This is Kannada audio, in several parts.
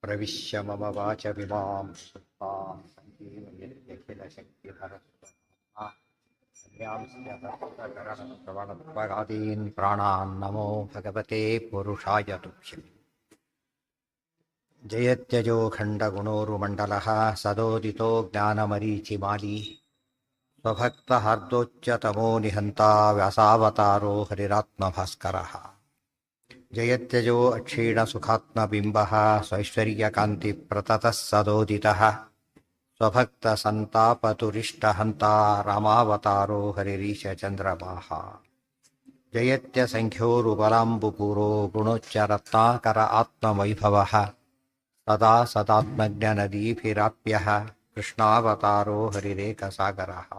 प्रविश्य मम वाचमिमां सुप्तां सङ्गीतयत्यखिलशक्तिधरस्वधाम्यांश्च प्राणान् नमो भगवते पुरुषाय तुभ्यम् जयत्यजोखण्डगुणोरुमण्डलः सदोदितो ज्ञानमरीचिमाली स्वभक्तहार्दोच्चतमो निहन्ता व्यासावतारो हरिरात्मभास्करः जयत्यजो अक्षीणसुखात्मबिम्बः स्वैश्वर्यकान्तिप्रततः सदोदितः स्वभक्तसन्तापतुरिष्टहन्ता रामावतारो हरिरीशचन्द्रमाः जयत्यसङ्ख्योरुबलाम्बुपूरो गुणोच्चरत्नाकर आत्मवैभवः सदा सदात्मज्ञनदीभिराप्यः कृष्णावतारो हरिरेकसागरः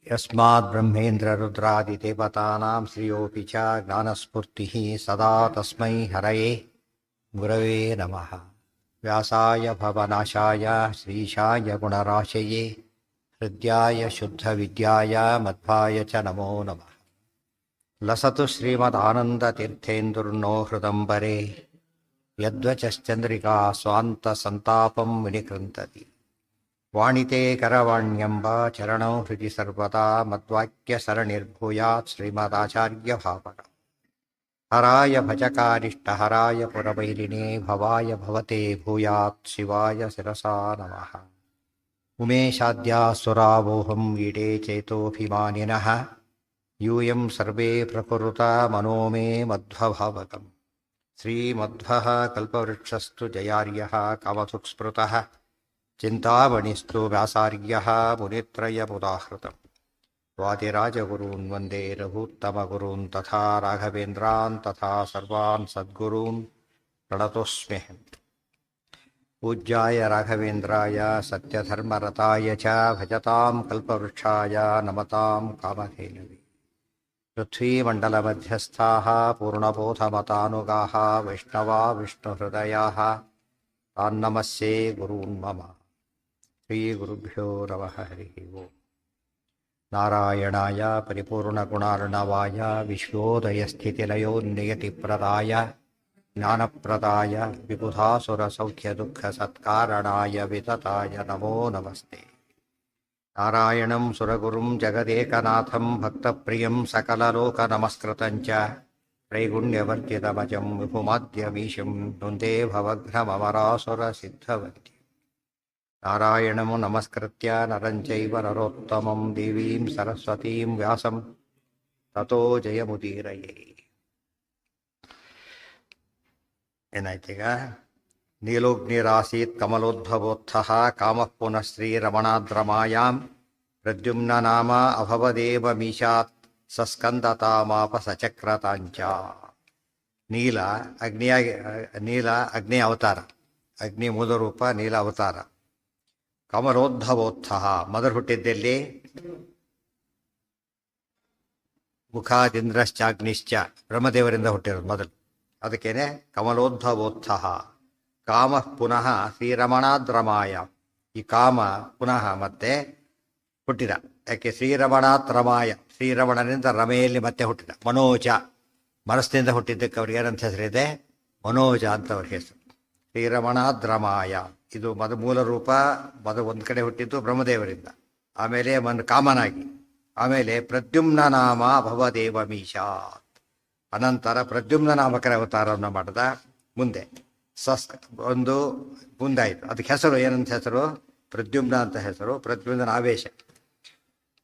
यस्माद् ब्रह्मेन्द्ररुद्रादिदेवतानां श्रियोऽपि च ज्ञानस्फूर्तिः सदा तस्मै हरये गुरवे नमः। व्यासाय भवनाशाय श्रीशाय गुणराशये हृद्याय शुद्धविद्याय मध्वाय च नमो नमः। लसतु श्रीमदानन्दतीर्थेन्दुर्नो हृदम्बरे यद्वचश्चन्द्रिका स्वान्तसन्तापं विनिकृन्तति वाणिते करवाण्यम्ब चरणौ हृदि सर्वदा मद्वाक्यसरणिर्भूयात् श्रीमदाचार्यभावक हराय भजकारिष्टहराय पुरवैरिणे भवाय भवते भूयात् शिवाय शिरसा नमः। उमेशाद्यासुरावोहं वीडे चेतोऽभिमानिनः यूयं सर्वे प्रकुरुता मनो मे मध्वभावकम् श्रीमध्वः कल्पवृक्षस्तु जयार्यः कामधुक्स्मृतः चिन्तामणिस्तु व्यासार्यः मुनित्रयमुदाहृतम् वादिराजगुरून् वन्दे रघूत्तमगुरून् तथा राघवेन्द्रान् तथा सर्वान् सद्गुरून् प्रणतोऽस्म्यहम्। पूज्याय राघवेन्द्राय सत्यधर्मरताय च भजतां कल्पवृक्षाय नमतां कामधेनवे पृथ्वीमण्डलमध्यस्थाः पूर्णबोधमतानुगाः वैष्णवा विष्णुहृदयाः तान्नमस्ये गुरून् मम। श्रीगुरुभ्यो नमः। हरिः ओम्। नारायणाय परिपूर्णगुणार्णवाय विश्वोदयस्थितिलयोन्नियतिप्रदाय ज्ञानप्रदाय विबुधासुरसौख्यदुःखसत्कारणाय वितताय नमो नमस्ते। नारायणं सुरगुरुं जगदेकनाथं भक्तप्रियं सकललोकनमस्कृतं च त्रैगुण्यवर्जितमजं विभुमाद्यमीशं वन्दे भवघ्नममरासुरसिद्धवन्ति नारायणं नमस्कृत्य नरं चैव नरोत्तमं देवीं सरस्वतीं व्यासं ततो जयमुदीरये। ಏನಾಯ್ತೀಗ? ನೀಲೋಗ್ನಿರಾಸೀತ್ ಕಮಲೋದ್ಭವೋತ್ಥಃ ಕಾಮಃ ಪುನಃ ಶ್ರೀರಮಣಾದ್ರಮಾಯಾಂ ಪ್ರದ್ಯುಮ್ನ ನಾಮ ಅಭವದೇವ ಮೀಶಾತ್ ಸಸ್ಕಂದತಾಮಾಪ ಸಚಕ್ರತಾಂಚ. ನೀಲ ಅಗ್ನಿ ಅವತಾರ, ಅಗ್ನಿ ಮೂಲರೂಪ ನೀಲ ಅವತಾರ. ಕಮಲೋದ್ಭವೋತ್ಥಃ ಮೊದಲು ಹುಟ್ಟಿದ್ದಲ್ಲಿ ಮುಖಾದಿಂದ್ರಶ್ಚಾಗ್ನಿಶ್ಚ ಬ್ರಹ್ಮದೇವರಿಂದ ಹುಟ್ಟಿರೋದು ಮೊದಲು, ಅದಕ್ಕೇನೆ ಕಮಲೋದ್ಭವೋತ್ಥಃ. ಕಾಮ ಪುನಃ ಶ್ರೀರಮಣಾದ್ರಮಾಯ, ಈ ಕಾಮ ಪುನಃ ಮತ್ತೆ ಹುಟ್ಟಿದ. ಯಾಕೆ? ಶ್ರೀರಮಣಾತ್ ರಮಾಯ, ಶ್ರೀರಮಣನಿಂದ ರಮೆಯಲ್ಲಿ ಮತ್ತೆ ಹುಟ್ಟಿದ. ಮನೋಜ, ಮನಸ್ಸಿನಿಂದ ಹುಟ್ಟಿದ್ದಕ್ಕೆ ಅವ್ರಿಗೆ ಏನಂತ ಹೆಸರಿದೆ? ಮನೋಜ ಅಂತ ಅವ್ರ ಹೆಸರು. ಶ್ರೀರಮಣಾದ್ರಮಾಯ, ಇದು ಮೂಲ ರೂಪ. ಒಂದು ಕಡೆ ಹುಟ್ಟಿದ್ದು ಬ್ರಹ್ಮದೇವರಿಂದ, ಆಮೇಲೆ ಕಾಮನಾಗಿ, ಆಮೇಲೆ ಪ್ರದ್ಯುಮ್ನ ನಾಮ ಭವದೇವ ಮೀಶಾತ್. ಅನಂತರ ಪ್ರದ್ಯುಮ್ನ ನಾಮಕರ ಅವತಾರವನ್ನು ಮಾಡಿದ. ಮುಂದೆ ಒಂದು ಮುಂದಾಯಿತು. ಅದಕ್ಕೆ ಹೆಸರು ಏನಂತ ಹೆಸರು? ಪ್ರದ್ಯುಮ್ನ ಅಂತ ಹೆಸರು. ಪ್ರದ್ಯುಮ್ನ ಆವೇಶ.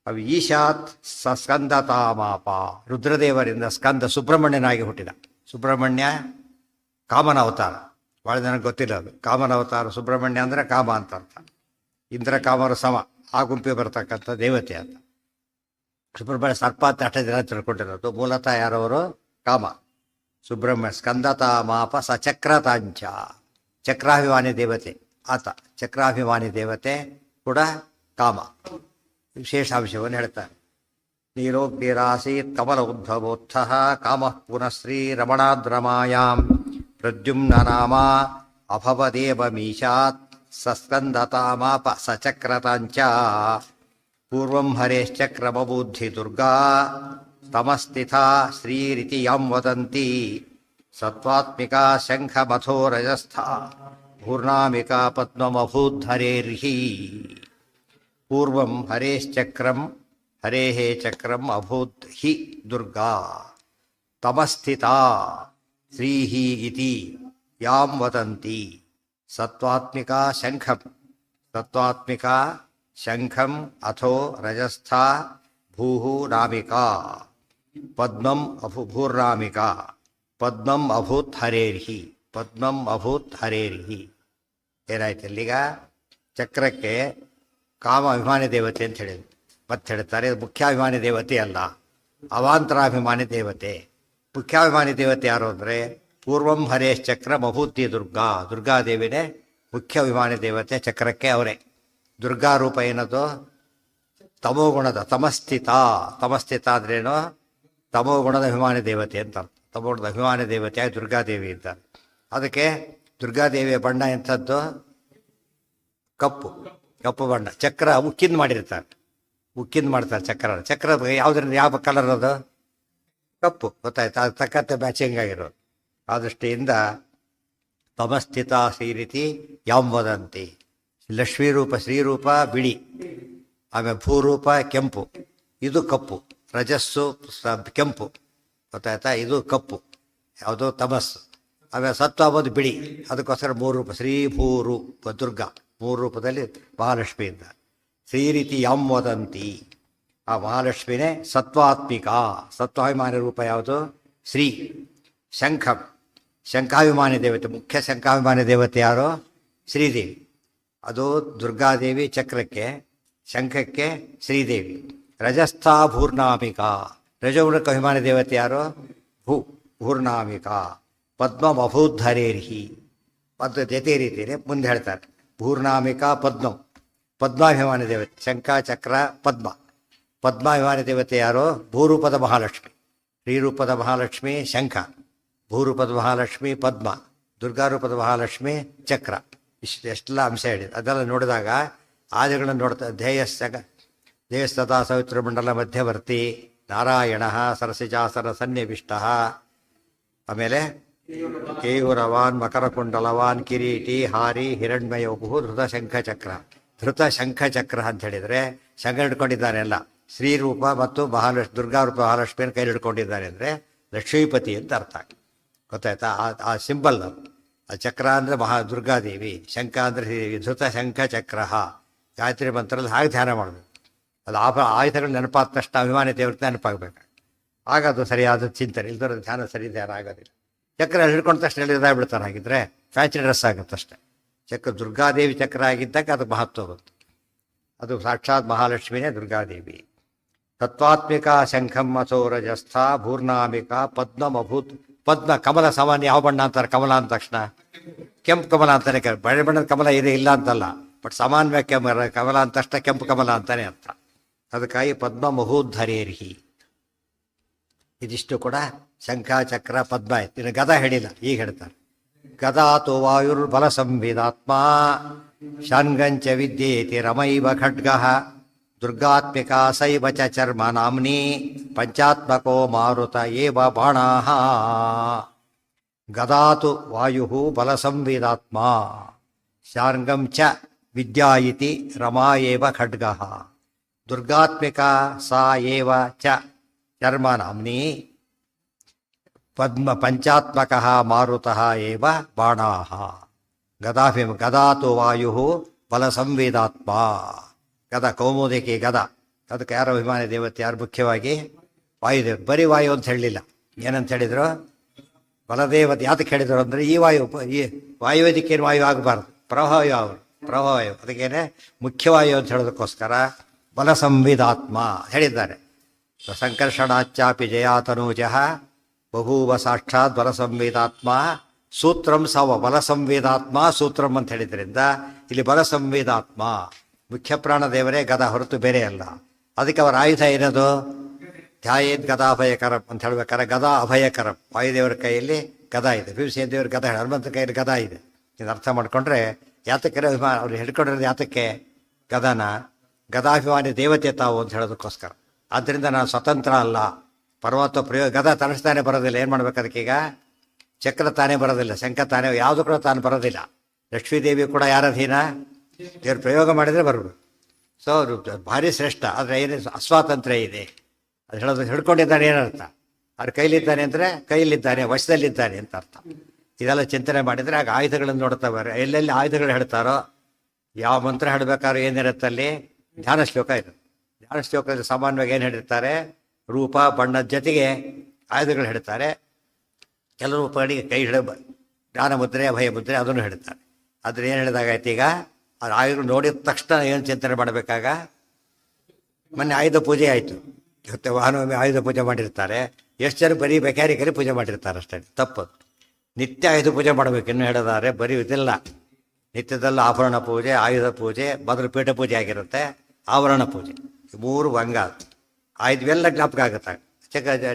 ಅವು ಈಶಾತ್ ಸ್ಕಂದತಾಮಾಪ, ರುದ್ರದೇವರಿಂದ ಸ್ಕಂದ ಸುಬ್ರಹ್ಮಣ್ಯನಾಗಿ ಹುಟ್ಟಿದ. ಸುಬ್ರಹ್ಮಣ್ಯ ಕಾಮನ ಅವತಾರ. ಭಾಳ ನನಗೆ ಗೊತ್ತಿಲ್ಲ ಅದು. ಕಾಮನ ಅವತಾರ ಸುಬ್ರಹ್ಮಣ್ಯ ಅಂದರೆ ಕಾಮ ಅಂತ ಅರ್ಥ. ಇಂದ್ರ ಕಾಮರು ಸಮ, ಆ ಗುಂಪಿಗೆ ಬರ್ತಕ್ಕಂಥ ದೇವತೆ ಅಂತ. ಸುಬ್ರಹ್ಮಣ್ಯ ಸರ್ಪ ಅಂತ ಅಷ್ಟೇ ಜನ ತಿಳ್ಕೊಂಡಿರೋದು. ಮೂಲತಃ ಯಾರವರು? ಕಾಮ. ಸುಬ್ರಹ್ಮಣ್ಯ ಸ್ಕಂದತಾಮಾಪ ಸಚಕ್ರತಾಂಚ, ಚಕ್ರಾಭಿಮಾನಿ ದೇವತೆ ಆತ. ಚಕ್ರಾಭಿಮಾನಿ ದೇವತೆ ಕೂಡ ಕಾಮ. ವಿಶೇಷಾಂಶವನ್ನು ಹೇಳ್ತಾರೆ. ನೀಲೋಗ್ನಿರಾಸೀತ್ ಕಮಲ ಉದ್ಭವೋತ್ಥಃ ಕಾಮಃ ಪುನಃ ಶ್ರೀರಮಣಾದ್ರಮಾಯಾಂ ಪ್ರದ್ಯುಮ್ನ ನಾಮ ಅಭವದೇವ ಮೀಶಾತ್ ಸಸ್ಕಂದತಾಮಾಪ ಸಚಕ್ರತಾಂಚ. ಪೂರ್ವಂ ಹರೇಶ್ಚಕ್ರಮಬುದ್ಧಿ ದುರ್ಗಾ ತಮಸ್ಥಿತಾ ಶ್ರೀರಿತಿ ಯಾಂ ವದಂತಿ ಸತ್ವಾತ್ಮಿಕಾ ಶಂಖ ಮಥೋ ರಜಸ್ಥ ಪೂರ್ಣಾಮಿಕಾ ಪದ್ಮಮಭೂದ್ಧರೇರ್ಹಿ. ಪೂರ್ವಂ ಹರೇಶ್ಚಕ್ರಂ ಹರೇಃ ಚಕ್ರಂ ಅಭೂತ್ ಹಿ ದುರ್ಗಾ ತಮಸ್ಥಿತಾ ಶ್ರೀಹಿ ಇತಿ ಯಾಂ ವದಂತಿ. ಸತ್ವಾತ್ಮಿಕಾ ಶಂಖಂ ಸತ್ವಾತ್ಮಿಕಾ ಶಂಖಂ ಅಥೋ ರಜಸ್ಥಾ ಭೂಃ ನಾಮಿಕಾ ಪದ್ಮಂ ಭೂರ್ನಾಮಿಕಾ ಪದ್ಮಂ ಅಭೂತ್ ಹರೇರ್ಹಿ ಪದ್ಮಂ ಅಭೂತ್ ಹರೇರ್ಹಿ. ಏನಾಯ್ತು ಇಲ್ಲಿಗ? ಚಕ್ರಕ್ಕೆ ಕಾಮ ಅಭಿಮಾನಿ ದೇವತೆ ಅಂತ ಹೇಳಿದ್ರು. ಮತ್ತೆ ಹೇಳ್ತಾರೆ ಇದು ಮುಖ್ಯಾಭಿಮಾನಿ ದೇವತೆ ಅಲ್ಲ, ಅವಾಂತರಾಭಿಮಾನಿ ದೇವತೆ. ಮುಖ್ಯಾಭಿಮಾನಿ ದೇವತೆ ಯಾರು ಅಂದರೆ ಪೂರ್ವಂ ಹರೇಶ್ ಚಕ್ರ ಮಭೂತಿ ದುರ್ಗಾ. ದುರ್ಗಾದೇವಿನೇ ಮುಖ್ಯ ಅಭಿಮಾನಿ ದೇವತೆ ಚಕ್ರಕ್ಕೆ ಅವರೇ. ದುರ್ಗಾ ರೂಪ ಏನದು? ತಮೋಗುಣದ ತಮಸ್ಥಿತ. ತಮಸ್ಥಿತ ಅಂದ್ರೇನು? ತಮೋಗುಣದ ಅಭಿಮಾನಿ ದೇವತೆ ಅಂತ ಅರ್ಥ. ತಮೋಗುಣದ ಅಭಿಮಾನಿ ದೇವತೆಯಾಗಿ ದುರ್ಗಾದೇವಿ ಇದ್ದಾರೆ. ಅದಕ್ಕೆ ದುರ್ಗಾದೇವಿಯ ಬಣ್ಣ ಎಂಥದ್ದು? ಕಪ್ಪು. ಕಪ್ಪು ಬಣ್ಣ. ಚಕ್ರ ಉಕ್ಕಿಂದ ಮಾಡಿರ್ತಾರೆ, ಉಕ್ಕಿಂದ ಮಾಡ್ತಾರೆ ಚಕ್ರ. ಚಕ್ರ ಯಾವುದರಿಂದ ಯಾವ ಕಲರ್ ಅದು? ಕಪ್ಪು. ಗೊತ್ತಾಯ್ತು? ಅದು ತಕ್ಕಂತೆ ಮ್ಯಾಚಿಂಗ್ ಆಗಿರೋದು. ಆ ದೃಷ್ಟಿಯಿಂದ ತಮಸ್ಥಿತ ಶ್ರೀರೀತಿ ಯಾಂ ವದಂತಿ. ಲಕ್ಷ್ಮೀ ರೂಪ ಶ್ರೀರೂಪ ಬಿಳಿ, ಆಮೇಲೆ ಭೂರೂಪ ಕೆಂಪು, ಇದು ಕಪ್ಪು. ರಜಸ್ಸು ಕೆಂಪು, ಗೊತ್ತಾಯ್ತಾ? ಇದು ಕಪ್ಪು, ಯಾವುದು ತಮಸ್ಸು. ಆಮೇಲೆ ಸತ್ವ ಅಂಬೋದು ಬಿಳಿ. ಅದಕ್ಕೋಸ್ಕರ ಮೂರು ರೂಪ ಶ್ರೀ ಭೂರೂಪ ದುರ್ಗಾ, ಮೂರು ರೂಪದಲ್ಲಿ ಮಹಾಲಕ್ಷ್ಮಿಯಿಂದ ಶ್ರೀರೀತಿ ಯಾಂ ವದಂತಿ. ಆ ಮಹಾಲಕ್ಷ್ಮಿನೇ ಸತ್ವಾತ್ಮಿಕಾ. ಸತ್ವಾಭಿಮಾನಿ ರೂಪ ಯಾವುದು? ಶ್ರೀ. ಶಂಖಂ ಶಂಖಾಭಿಮಾನಿ ದೇವತೆ. ಮುಖ್ಯ ಶಂಖಾಭಿಮಾನಿ ದೇವತೆ ಯಾರು? ಶ್ರೀದೇವಿ. ಅದು ದುರ್ಗಾದೇವಿ ಚಕ್ರಕ್ಕೆ, ಶಂಖಕ್ಕೆ ಶ್ರೀದೇವಿ. ರಜಸ್ಥಾ ಭೂರ್ನಾಮಿಕಾ. ರಜಗುಣಕ್ಕೆ ಅಭಿಮಾನಿ ದೇವತೆ ಯಾರು? ಭೂರ್ನಾಮಿಕಾ. ಪದ್ಮಂ ಅಭೂದ್ಧರೇರ್ಹಿ. ಮತ್ತು ಜೊತೆ ರೀತಿಯೇ ಮುಂದೆ ಹೇಳ್ತಾರೆ ಭೂರ್ನಾಮಿಕಾ ಪದ್ಮಂ. ಪದ್ಮಾಭಿಮಾನಿ ದೇವತೆ ಶಂಖ ಚಕ್ರ ಪದ್ಮ. ಪದ್ಮಾಭಿಮಾನಿ ದೇವತೆ ಯಾರು? ಭೂರೂಪದ ಮಹಾಲಕ್ಷ್ಮಿ. ಶ್ರೀರೂಪದ ಮಹಾಲಕ್ಷ್ಮಿ ಶಂಖ, ಭೂರೂಪದ ಮಹಾಲಕ್ಷ್ಮಿ ಪದ್ಮ, ದುರ್ಗಾರೂಪದ ಮಹಾಲಕ್ಷ್ಮಿ ಚಕ್ರ. ಎಷ್ಟೆಲ್ಲ ಅಂಶ ಹೇಳಿದೆ. ಅದೆಲ್ಲ ನೋಡಿದಾಗ ಆದಿಗಳನ್ನು ನೋಡ್ತಾ ಧ್ಯೇಯಸ್ತಥಾ ಸವಿತೃಮಂಡಲ ಮಧ್ಯವರ್ತಿ ನಾರಾಯಣ ಸರಸಿಜಾಸನ ಸನ್ನಿವಿಷ್ಟ. ಆಮೇಲೆ ಕೇಯೂರವಾನ್ ಮಕರಕುಂಡಲವಾನ್ ಕಿರೀಟಿ ಹಾರಿ ಹಿರಣ್ಮಯೋಪು ಧೃತ ಶಂಖ ಚಕ್ರ. ಧೃತ ಶಂಖ ಚಕ್ರ ಅಂತ ಹೇಳಿದರೆ ಶಂಖ ಹಿಡ್ಕೊಂಡಿದ್ದಾನೆ ಅಲ್ಲ, ಶ್ರೀರೂಪ ಮತ್ತು ಮಹಾಲಕ್ಷ್ಮಿ ದುರ್ಗಾರೂಪ ಮಹಾಲಕ್ಷ್ಮಿಯನ್ನು ಕೈಲಿ ಹಿಡ್ಕೊಂಡಿದ್ದಾನೆ ಅಂದರೆ ಲಕ್ಷ್ಮೀಪತಿ ಅಂತ ಅರ್ಥ. ಗೊತ್ತಾಯ್ತಾ? ಆ ಸಿಂಬಲ್ ಆ ಚಕ್ರ ಅಂದರೆ ದುರ್ಗಾದೇವಿ, ಶಂಖ ಅಂದರೆ ಶ್ರೀದೇವಿ. ಧೃತ ಶಂಖ ಚಕ್ರ ಗಾಯತ್ರಿ ಮಂತ್ರದಲ್ಲಿ ಹಾಗೆ ಧ್ಯಾನ ಮಾಡಬೇಕು. ಅದು ಆಯುಧಗಳು ನೆನಪಾದ ತಕ್ಷಣ ಅಭಿಮಾನಿ ದೇವತೆ ನೆನಪಾಗಬೇಕು. ಆಗ ಅದು ಸರಿಯಾದ ಚಿಂತನೆ. ಇಲ್ದರ ಧ್ಯಾನ ಸರಿ ಧ್ಯಾನ ಆಗೋದಿಲ್ಲ. ಚಕ್ರ ಹಿಡ್ಕೊಂಡ ತಕ್ಷಣ ಇದಾಗ್ಬಿಡ್ತಾರೆ. ಹಾಗಿದ್ರೆ ಫ್ಯಾನ್ಸಿ ಡ್ರೆಸ್ ಆಗುತ್ತಷ್ಟೆ. ಚಕ್ರ ದುರ್ಗಾದೇವಿ ಚಕ್ರ ಆಗಿದ್ದಾಗ ಅದು ಮಹತ್ವ ಬರುತ್ತೆ. ಅದು ಸಾಕ್ಷಾತ್ ಮಹಾಲಕ್ಷ್ಮಿನೇ ದುರ್ಗಾದೇವಿ. ತತ್ವಾತ್ಮಿಕಾ ಶಂಖಂ ಅಥೋ ರಜಸ್ಥ ಭೂರ್ನಾಮಿಕಾ ಪದ್ಮಮಭೂತ್. ಪದ್ಮ ಕಮಲ ಸಾಮಾನ್ಯ ಯಾವ ಬಣ್ಣ ಅಂತಾರೆ? ಕಮಲ ಅಂದ ತಕ್ಷಣ ಕೆಂಪು ಕಮಲ ಅಂತಾನೆ. ಬಳೆ ಬಣ್ಣದ ಕಮಲ ಇದೆ ಇಲ್ಲ ಅಂತಲ್ಲ, ಬಟ್ ಸಾಮಾನ್ಯ ಕಮಲ ಅಂದ ತಕ್ಷಣ ಕೆಂಪು ಕಮಲ ಅಂತಾನೆ ಅರ್ಥ. ಅದಕ್ಕಾಗಿ ಪದ್ಮಮಭೂದ್ಧರೇರ್ಹಿ. ಇದಿಷ್ಟು ಕೂಡ ಶಂಖ ಚಕ್ರ ಪದ್ಮ ಆಯ್ತು. ಇನ್ನು ಗದಾ ಹೇಳಿಲ್ಲ, ಈಗ ಹೇಳ್ತಾರೆ. ಗದಾ ತೋ ವಾಯುರ್ಬಲ ಸಂವಿದಾತ್ಮ ಶಾನ್ಗಂಚ ವಿದ್ಯೇತಿ ರಮೈವ ಖಡ್ಗಃ ದುರ್ಗಾತ್ಮಿಕಾ ಸೈವ ಚ ಚರ್ಮ ನಾಮ್ನಿ ಪಂಚಾತ್ಮಕೋ ಮಾರುತ ಏವ ಬಾಣಾಃ. ಗದಾತು ವಾಯು ಬಲ ಸಂವಿದಾತ್ಮ ಶಾರ್ಗಂ ಚ ವಿದ್ಯಾ ಇತಿ ರಮಾ ಏವ ಖಡ್ಗಃ ದುರ್ಗಾತ್ಮಿಕಾ ಸಾ ಏವ ಚ ಚರ್ಮ ನಾಮ್ನಿ ಪದ್ಮ ಪಂಚಾತ್ಮಕಃ ಮಾರುತಃ ಏವ ಬಾಣಾಃ. ಗದಾತು ವಾಯು ಬಲ ಸಂವೇದಾತ್ಮ. ಗದ ಕೌಮೋದಿಕಿ ಗದ. ಅದಕ್ಕೆ ಯಾರು ಅಭಿಮಾನಿ ದೇವತೆ? ಯಾರು ಮುಖ್ಯವಾಗಿ? ವಾಯುದೇವ. ಬರೀ ವಾಯು ಅಂತ ಹೇಳಲಿಲ್ಲ. ಏನಂತ ಹೇಳಿದರು? ಬಲದೇವತೆ. ಯಾತಕ್ಕೆ ಹೇಳಿದರು ಅಂದರೆ ಈ ವಾಯುವೇದಿಕೇನು ವಾಯು ಆಗಬಾರ್ದು, ಪ್ರವಾಯು ಅವರು ಪ್ರವಾಯು. ಅದಕ್ಕೇನೆ ಮುಖ್ಯವಾಯು ಅಂತ ಹೇಳೋದಕ್ಕೋಸ್ಕರ ಬಲ ಸಂವಿದಾತ್ಮ ಹೇಳಿದ್ದಾರೆ. ಸಂಕರ್ಷಣಾಚ್ಚಾಪಿ ಜಯಾತನೂಜಃ ಬಭೂವ ಸಾಕ್ಷಾತ್ ಬಲ ಸಂವೇದಾತ್ಮ ಸೂತ್ರಂ ಸವ. ಬಲ ಸಂವೇದಾತ್ಮ ಸೂತ್ರಂ ಅಂತ ಹೇಳಿದ್ರಿಂದ ಇಲ್ಲಿ ಬಲ ಸಂವೇದಾತ್ಮ ಮುಖ್ಯ ಪ್ರಾಣ ದೇವರೇ ಗದ, ಹೊರತು ಬೇರೆ ಅಲ್ಲ. ಅದಕ್ಕೆ ಅವರ ಆಯುಧ ಏನದು? ಧ್ಯಾಯೇದ್ ಗದಾ ಅಭಯಕರಂ ಅಂತ ಹೇಳ್ಬೇಕಾರೆ ಗದಾ ಅಭಯಕರಂ. ವಾಯುದೇವರ ಕೈಯಲ್ಲಿ ಗದಾ ಇದೆ, ಭೀಮಸೇನ ದೇವರ ಗದಾ, ಹನುಮಂತ ಕೈಯಲ್ಲಿ ಗದಾ ಇದೆ. ಇದು ಅರ್ಥ ಮಾಡ್ಕೊಂಡ್ರೆ ಯಾತಕ್ಕೆ ಅವ್ರು ಹಿಡ್ಕೊಂಡಿರೋದು ಯಾತಕ್ಕೆ ಗದಾನ? ಗದಾಭಿಮಾನಿ ದೇವತೆ ತಾವು ಅಂತ ಹೇಳೋದಕ್ಕೋಸ್ಕರ. ಆದ್ದರಿಂದ ನಾನು ಸ್ವತಂತ್ರ ಅಲ್ಲ, ಪರಮಾತ್ಮ ಗದಾ ತರಿಸ್ತಾನೆ ಬರೋದಿಲ್ಲ. ಏನು ಮಾಡ್ಬೇಕು ಅದಕ್ಕೀಗ? ಚಕ್ರ ತಾನೇ ಬರೋದಿಲ್ಲ, ಶಂಖ ತಾನೇ, ಯಾವುದು ಕೂಡ ತಾನು ಬರೋದಿಲ್ಲ. ಲಕ್ಷ್ಮೀದೇವಿ ಕೂಡ ಯಾರ ಅಧೀನ? ದೇವ್ರು ಪ್ರಯೋಗ ಮಾಡಿದರೆ ಬರಬೇಕು. ಸೊ ಅದು ಭಾರಿ ಶ್ರೇಷ್ಠ. ಆದರೆ ಏನೇ ಅಸ್ವಾತಂತ್ರ್ಯ ಇದೆ ಅದು ಹೇಳೋದು. ಹಿಡ್ಕೊಂಡಿದ್ದಾನೆ ಏನರ್ಥ? ಅವ್ರ ಕೈಲಿದ್ದಾನೆ ಅಂದರೆ ಕೈಲಿದ್ದಾನೆ, ವಶದಲ್ಲಿದ್ದಾನೆ ಅಂತ ಅರ್ಥ. ಇದೆಲ್ಲ ಚಿಂತನೆ ಮಾಡಿದರೆ ಆಗ ಆಯುಧಗಳನ್ನು ನೋಡ್ತಾವೆ. ಎಲ್ಲೆಲ್ಲಿ ಆಯುಧಗಳು ಹೇಳ್ತಾರೋ, ಯಾವ ಮಂತ್ರ ಹೇಳಬೇಕಾದ್ರೂ ಏನಿರುತ್ತಲ್ಲಿ ಧ್ಯಾನ ಶ್ಲೋಕ ಇರುತ್ತೆ. ಧ್ಯಾನ ಶ್ಲೋಕದಲ್ಲಿ ಸಾಮಾನ್ಯವಾಗಿ ಏನು ಹೇಳಿರ್ತಾರೆ? ರೂಪ ಬಣ್ಣದ ಜೊತೆಗೆ ಆಯುಧಗಳು ಹೇಳ್ತಾರೆ. ಕೆಲವು ರೂಪಗಳಿಗೆ ಕೈ ಜ್ಞಾನ ಮುದ್ರೆ, ಅಭಯ ಮುದ್ರೆ ಅದನ್ನು ಹೇಳ್ತಾರೆ. ಆದರೆ ಏನು ಹೇಳಿದಾಗಾಯ್ತು ಈಗ? ಅದು ಆಯುಧಗಳು ನೋಡಿದ ತಕ್ಷಣ ಏನು ಚಿಂತನೆ ಮಾಡಬೇಕಾಗ? ಮೊನ್ನೆ ಆಯುಧ ಪೂಜೆ ಆಯಿತು, ಇವತ್ತು ವಾಹನವೊಮ್ಮೆ ಆಯುಧ ಪೂಜೆ ಮಾಡಿರ್ತಾರೆ. ಎಷ್ಟು ಜನ ಬರೀ ಮೆಕ್ಯಾನಿಕಲಿ ಪೂಜೆ ಮಾಡಿರ್ತಾರೆ, ಅಷ್ಟೇ. ತಪ್ಪದು. ನಿತ್ಯ ಆಯುಧ ಪೂಜೆ ಮಾಡಬೇಕು. ಇನ್ನು ಹೇಳಿದಾರೆ ಬರೀ ಇದಿಲ್ಲ. ನಿತ್ಯದಲ್ಲ ಆಭರಣ ಪೂಜೆ, ಆಯುಧ ಪೂಜೆ, ಮೊದಲು ಪೀಠ ಪೂಜೆ ಆಗಿರುತ್ತೆ, ಆವರಣ ಪೂಜೆ, ಮೂರು ಭಂಗ. ಆಯುಧವೆಲ್ಲ ಜ್ಞಾಪಕ ಆಗುತ್ತೆ.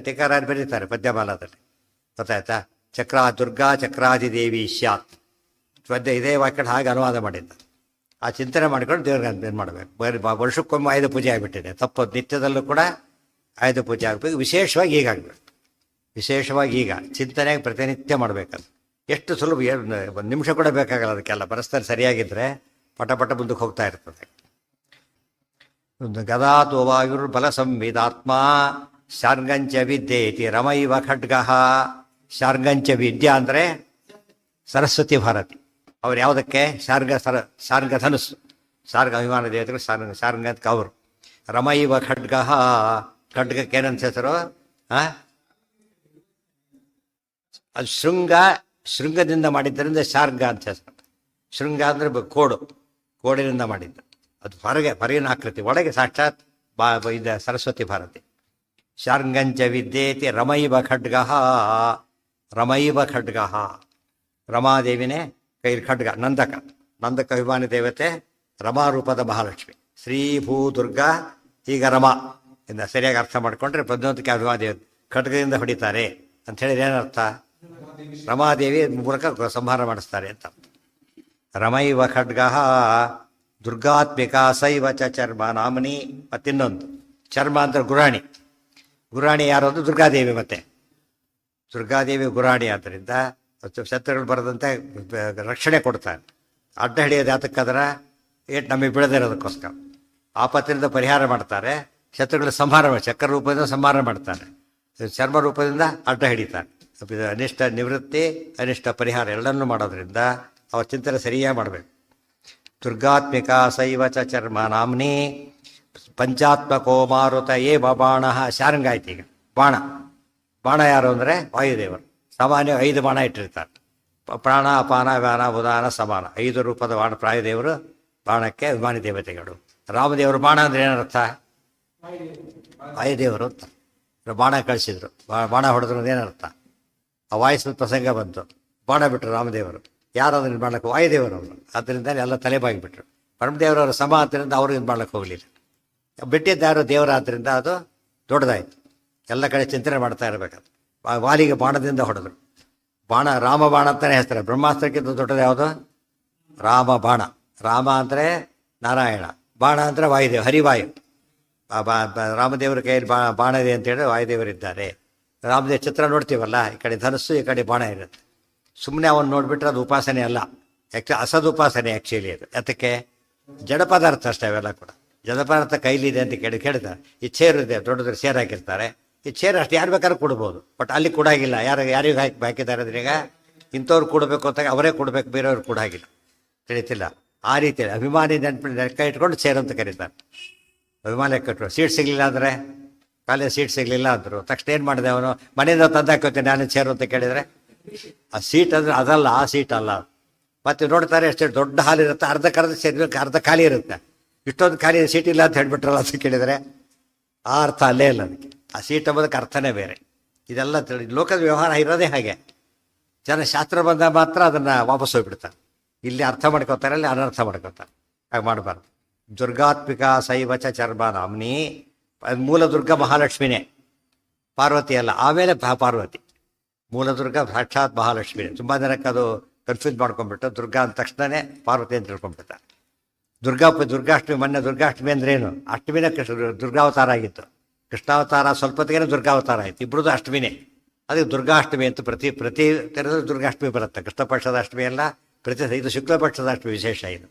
ಟೀಕಾರಾಯರು ಬರೀತಾರೆ ಪದ್ಯಮಾಲದಲ್ಲಿ, ಗೊತ್ತಾಯ್ತಾ? ಚಕ್ರ ದುರ್ಗಾ ಚಕ್ರಾದಿದೇವಿ ಸ್ಯಾತ್ ಪದ್ಯ ಇದೇ ವಾಕ್ಯ ಹಾಗೆ ಅನುವಾದ ಮಾಡಿದ್ದ. ಆ ಚಿಂತನೆ ಮಾಡ್ಕೊಂಡು ದೇವ್ರಿಗೆ ಏನು ಮಾಡಬೇಕು? ಬರೀ ವರ್ಷಕ್ಕೊಮ್ಮೆ ಆಯುಧ ಪೂಜೆ ಆಗಿಬಿಟ್ಟಿದೆ, ತಪ್ಪದು. ನಿತ್ಯದಲ್ಲೂ ಕೂಡ ಆಯುಧ ಪೂಜೆ ಆಗಬೇಕು. ವಿಶೇಷವಾಗಿ ಈಗಾಗಬೇಕು. ವಿಶೇಷವಾಗಿ ಈಗ ಚಿಂತನೆಗೆ ಪ್ರತಿನಿತ್ಯ ಮಾಡಬೇಕದು. ಎಷ್ಟು ಸುಲಭ, ಒಂದು ನಿಮಿಷ ಕೂಡ ಬೇಕಾಗಲ್ಲ ಅದಕ್ಕೆಲ್ಲ. ಪರಿಸ್ಥಿತಿ ಸರಿಯಾಗಿದ್ದರೆ ಪಟ ಪಟ ಮುಂದಕ್ಕೆ ಹೋಗ್ತಾ ಇರ್ತದೆ. ಗದಾತೋವಾಯುರ್ ಬಲ ಸಂವಿದಾತ್ಮ ಶಾರ್ಗಂಚ ವಿದ್ಯೇತಿ ರಮೈವ ಖಡ್ಗ. ಶಾರ್ಗಂಚ ವಿದ್ಯಾ ಅಂದರೆ ಸರಸ್ವತಿ ಭಾರತಿ. ಅವ್ರು ಯಾವುದಕ್ಕೆ? ಶಾರ್ಗ ಧನುಸ್ಸು, ಶಾರ್ಗ ಅಭಿಮಾನ ದೇವತೆಗಳು ಶಾರ್ಗಂತಕ್ಕೆ ಅವರು. ರಮೈವ ಖಡ್ಗ, ಖಡ್ಗಕ್ಕೆ ಏನಂತ ಹೆಸರು? ಅದು ಶೃಂಗದಿಂದ ಮಾಡಿದ್ದರಿಂದ ಶಾರ್ಗ ಅಂತ ಹೆಸರು. ಶೃಂಗ ಅಂದರೆ ಕೋಡಿನಿಂದ ಮಾಡಿದ್ದು. ಅದು ಹೊರಗಿನ ಆಕೃತಿ, ಒಳಗೆ ಸಾಕ್ಷಾತ್ ಇದು ಸರಸ್ವತಿ ಭಾರತಿ. ಶಾರ್ಗಂಚ ವಿದ್ಯೇತಿ ರಮೈವ ಖಡ್ಗ. ರಮೈವ ಖಡ್ಗ, ರಮಾದೇವಿನೇ ಕೈಲಿ ಖಡ್ಗ. ನಂದಕ ಅಭಿಮಾನಿ ದೇವತೆ ರಮಾರೂಪದ ಮಹಾಲಕ್ಷ್ಮಿ. ಶ್ರೀ ಭೂ ದುರ್ಗಾ, ಈಗ ರಮಾ ಇಂದ ಸರಿಯಾಗಿ ಅರ್ಥ ಮಾಡಿಕೊಂಡ್ರೆ ಪ್ರಜ್ಞೋತಿಕೆ ಅಭಿಮಾನಿ ದೇವತೆ ಖಡ್ಗದಿಂದ ಹೊಡಿತಾರೆ ಅಂತ ಹೇಳಿದ್ರೆ ಏನರ್ಥ? ರಮಾದೇವಿ ಮೂಲಕ ಸಂಹಾರ ಮಾಡಿಸ್ತಾರೆ ಅಂತ. ರಮೈವ ಖಡ್ಗ ದುರ್ಗಾತ್ಮಿಕ ಸೈವ ಚ ಚರ್ಮ ನಾಮನಿ. ಮತ್ತಿನ್ನೊಂದು ಚರ್ಮ ಅಂದ್ರೆ ಗುರಾಣಿ. ಗುರಾಣಿ ಯಾರು ಅಂದ್ರೆ ದುರ್ಗಾದೇವಿ. ಮತ್ತೆ ದುರ್ಗಾದೇವಿ ಗುರಾಣಿ ಆದ್ದರಿಂದ ಶತ್ರುಗಳು ಬರದಂತೆ ರಕ್ಷಣೆ ಕೊಡ್ತಾರೆ. ಅಡ್ಡ ಹಿಡಿಯೋದು ಯಾತಕ್ಕಂದ್ರೆ ನಮಗೆ ಬಿಡದಿರೋದಕ್ಕೋಸ್ಕರ. ಆಪತ್ತಿನಿಂದ ಪರಿಹಾರ ಮಾಡ್ತಾರೆ. ಶತ್ರುಗಳ ಸಂಹಾರ ಚಕ್ರ ರೂಪದಿಂದ ಸಂಹಾರ ಮಾಡ್ತಾರೆ. ಚರ್ಮ ರೂಪದಿಂದ ಅಡ್ಡ ಹಿಡಿತಾರೆ. ಅನಿಷ್ಟ ನಿವೃತ್ತಿ, ಅನಿಷ್ಟ ಪರಿಹಾರ ಎರಡನ್ನೂ ಮಾಡೋದ್ರಿಂದ ಅವ್ರ ಚಿಂತನೆ ಸರಿಯಾಗಿ ಮಾಡಬೇಕು. ದುರ್ಗಾತ್ಮಿಕ ಸೈವ ಚ ಚರ್ಮ ನಾಮ್ನಿ ಪಂಚಾತ್ಮಕೋ ಮಾರುತ ಏವ ಬಾಣ. ಶಾರಂಗ ಆಯ್ತು. ಈಗ ಬಾಣ ಯಾರು ಅಂದರೆ ವಾಯುದೇವರು. ಸಾಮಾನ್ಯ 5 ಬಾಣ ಇಟ್ಟಿರ್ತಾರೆ. ಪ್ರಾಣ ಅಪಾನ ವ್ಯಾನ ಉದಾನ ಸಮಾನ 5 ರೂಪದ ಬಾಣ ಪ್ರಾಯದೇವರು. ಬಾಣಕ್ಕೆ ಅಭಿಮಾನಿ ದೇವತೆಗಳು. ರಾಮದೇವರು ಬಾಣ ಅಂದರೆ ಏನರ್ಥ? ವಾಯುದೇವರು ಅಂತ. ಬಾಣ ಕಳಿಸಿದ್ರು, ಬಾಣ ಹೊಡೆದ್ರು ಏನರ್ಥ? ಆ ವಾಯಿಸಿದ ಪ್ರಸಂಗ ಬಂತು. ಬಾಣ ಬಿಟ್ಟರು ರಾಮದೇವರು. ಯಾರು ಅದನ್ನು ಮಾಡ್ಲಿಕ್ಕೆ? ವಾಯುದೇವರು ಅವರು. ಆದ್ದರಿಂದ ಎಲ್ಲ ತಲೆಬಾಗಿಬಿಟ್ರು. ಪರಮದೇವರವರ ಸಮ ಆದ್ದರಿಂದ ಅವರು ಇದು ಮಾಡ್ಲಿಕ್ಕೆ ಹೋಗಲಿಲ್ಲ. ಬಿಟ್ಟಿದ್ದಾರು ದೇವರ, ಆದ್ದರಿಂದ ಅದು ದೊಡ್ಡದಾಯಿತು. ಎಲ್ಲ ಕಡೆ ಚಿಂತನೆ ಮಾಡ್ತಾ ಇರಬೇಕಾದ್ರೆ ವಾಲಿಗೆ ಬಾಣದಿಂದ ಹೊಡೆದ್ರು. ರಾಮ ಬಾಣ ಅಂತಲೇ ಹೆಸರು. ಬ್ರಹ್ಮಾಸ್ತ್ರಕ್ಕಿಂತ ದೊಡ್ಡದು ಯಾವುದು? ರಾಮ ಬಾಣ. ರಾಮ ಅಂದರೆ ನಾರಾಯಣ, ಬಾಣ ಅಂದರೆ ವಾಯುದೇವ, ಹರಿವಾಯು. ರಾಮದೇವರ ಕೈಯಲ್ಲಿ ಬಾಣ ಇದೆ ಅಂತೇಳಿ ವಾಯುದೇವರಿದ್ದಾರೆ. ರಾಮದೇವ ಚಿತ್ರ ನೋಡ್ತೀವಲ್ಲ, ಈ ಕಡೆ ಧನಸ್ಸು, ಈ ಕಡೆ ಬಾಣ ಇರುತ್ತೆ. ಸುಮ್ಮನೆ ಅವನು ನೋಡಿಬಿಟ್ರೆ ಅದು ಉಪಾಸನೆ ಅಲ್ಲ. ಅಸದ್ ಉಪಾಸನೆ ಆ್ಯಕ್ಚುಲಿ ಅದು. ಅದಕ್ಕೆ ಜಡ ಪದಾರ್ಥ ಅಷ್ಟೇ ಅವೆಲ್ಲ ಕೂಡ. ಜಡ ಪದಾರ್ಥ ಕೈಲಿದೆ ಅಂತ ಕೇಳ್ತಾರೆ. ಈ ಚೇರು ಇದೆ, ದೊಡ್ಡದ್ರ ಚೇರ್ ಹಾಕಿರ್ತಾರೆ. ಈ ಚೇರ್ ಅಷ್ಟು ಯಾರು ಬೇಕಾದ್ರೂ ಕೊಡ್ಬೋದು, ಬಟ್ ಅಲ್ಲಿ ಕೊಡಾಗಿಲ್ಲ. ಯಾರಿಗೆ ಹಾಕಿದ್ದಾರೆ ಅಂದ್ರೆ ಈಗ ಇಂಥವ್ರು ಕೊಡಬೇಕು ಅಂತ ಅವರೇ ಕೊಡಬೇಕು, ಬೇರೆಯವ್ರು ಕೊಡಾಗಿಲ್ಲ. ತಿಳಿತಿಲ್ಲ. ಆ ರೀತಿ ಅಭಿಮಾನಿ ಲೆಕ್ಕ ಇಟ್ಕೊಂಡು ಚೇರ್ ಅಂತ ಕರೀತಾರೆ. ಅಭಿಮಾನಿ ಲೆಕ್ಕ ಇಟ್ಕೊಂಡು ಸೀಟ್ ಸಿಗಲಿಲ್ಲ ಅಂದರೆ, ಕಾಲೇಜ್ ಸೀಟ್ ಸಿಗಲಿಲ್ಲ ಅಂದರು ತಕ್ಷಣ ಏನು ಮಾಡಿದೆ ಅವನು? ಮನೆಯಿಂದ ತಂದಾಕೋತೀನಿ ನಾನು ಚೇರು ಅಂತ ಕೇಳಿದರೆ, ಆ ಸೀಟ್ ಅಂದರೆ ಅದಲ್ಲ, ಆ ಸೀಟ್ ಅಲ್ಲ. ಮತ್ತೆ ನೋಡ್ತಾರೆ ಅಷ್ಟೇ ದೊಡ್ಡ ಹಾಲ್ ಇರುತ್ತೆ, ಅರ್ಧಕ್ಕರ್ಧ ಸೇರ್ಬೇಕು, ಅರ್ಧ ಖಾಲಿ ಇರುತ್ತೆ. ಇಷ್ಟೊಂದು ಖಾಲಿ ಸೀಟ್ ಇಲ್ಲ ಅಂತ ಹೇಳ್ಬಿಟ್ರಲ್ಲ ಅಂತ ಕೇಳಿದರೆ ಆ ಅರ್ಥ ಅಲ್ಲೇ ಇಲ್ಲ ಅದಕ್ಕೆ. ಆ ಸೀಟ್ ಎಂಬುದಕ್ಕೆ ಅರ್ಥನೇ ಬೇರೆ. ಇದೆಲ್ಲ ಲೋಕದ ವ್ಯವಹಾರ ಇರೋದೇ ಹಾಗೆ. ಜನ ಶಾಸ್ತ್ರ ಬಂದ ಮಾತ್ರ ಅದನ್ನು ವಾಪಸ್ ಹೋಗ್ಬಿಡ್ತಾರೆ. ಇಲ್ಲಿ ಅರ್ಥ ಮಾಡ್ಕೋತಾರೆ, ಅಲ್ಲಿ ಅನರ್ಥ ಮಾಡ್ಕೋತಾರೆ. ಹಾಗೆ ಮಾಡಬಾರ್ದು. ದುರ್ಗಾತ್ಮಿಕ ಶೈವಚ ಚರ್ಮ ನಾಮ್ನಿ. ಮೂಲ ದುರ್ಗ ಮಹಾಲಕ್ಷ್ಮಿನೇ, ಪಾರ್ವತಿ ಅಲ್ಲ. ಆಮೇಲೆ ಪಾರ್ವತಿ. ಮೂಲ ದುರ್ಗ ಸಾಕ್ಷಾತ್ ಮಹಾಲಕ್ಷ್ಮಿನೇ. ತುಂಬ ಜನಕ್ಕೆ ಅದು ಕನ್ಫ್ಯೂಸ್ ಮಾಡ್ಕೊಂಡ್ಬಿಟ್ಟು ದುರ್ಗಾ ಅಂದ ತಕ್ಷಣವೇ ಪಾರ್ವತಿ ಅಂತ ತಿಳ್ಕೊಂಡ್ಬಿಡ್ತಾರೆ. ದುರ್ಗಾಷ್ಟಮಿ, ಮೊನ್ನೆ ದುರ್ಗಾಷ್ಟಮಿ ಅಂದ್ರೆ ಏನು? ಅಷ್ಟಮಿನೇ ದುರ್ಗಾವತಾರ ಆಗಿತ್ತು. ಕೃಷ್ಣಾವತಾರ ಸ್ವಲ್ಪ ಹೊತ್ತಿಗೆ ದುರ್ಗಾವತಾರ ಆಯಿತು. ಇಬ್ಬರದು ಅಷ್ಟಮಿನೇ. ಅದಕ್ಕೆ ದುರ್ಗಾಷ್ಟಮಿ ಅಂತ ಪ್ರತಿ ತೆರೆದ್ರೆ ದುರ್ಗಾಷ್ಟಮಿ ಬರುತ್ತೆ. ಕೃಷ್ಣ ಪಕ್ಷದ ಅಷ್ಟಮಿ ಎಲ್ಲ ಇದು ಶುಕ್ಲ ಪಕ್ಷದ ಅಷ್ಟಮಿ ವಿಶೇಷ. ಇದು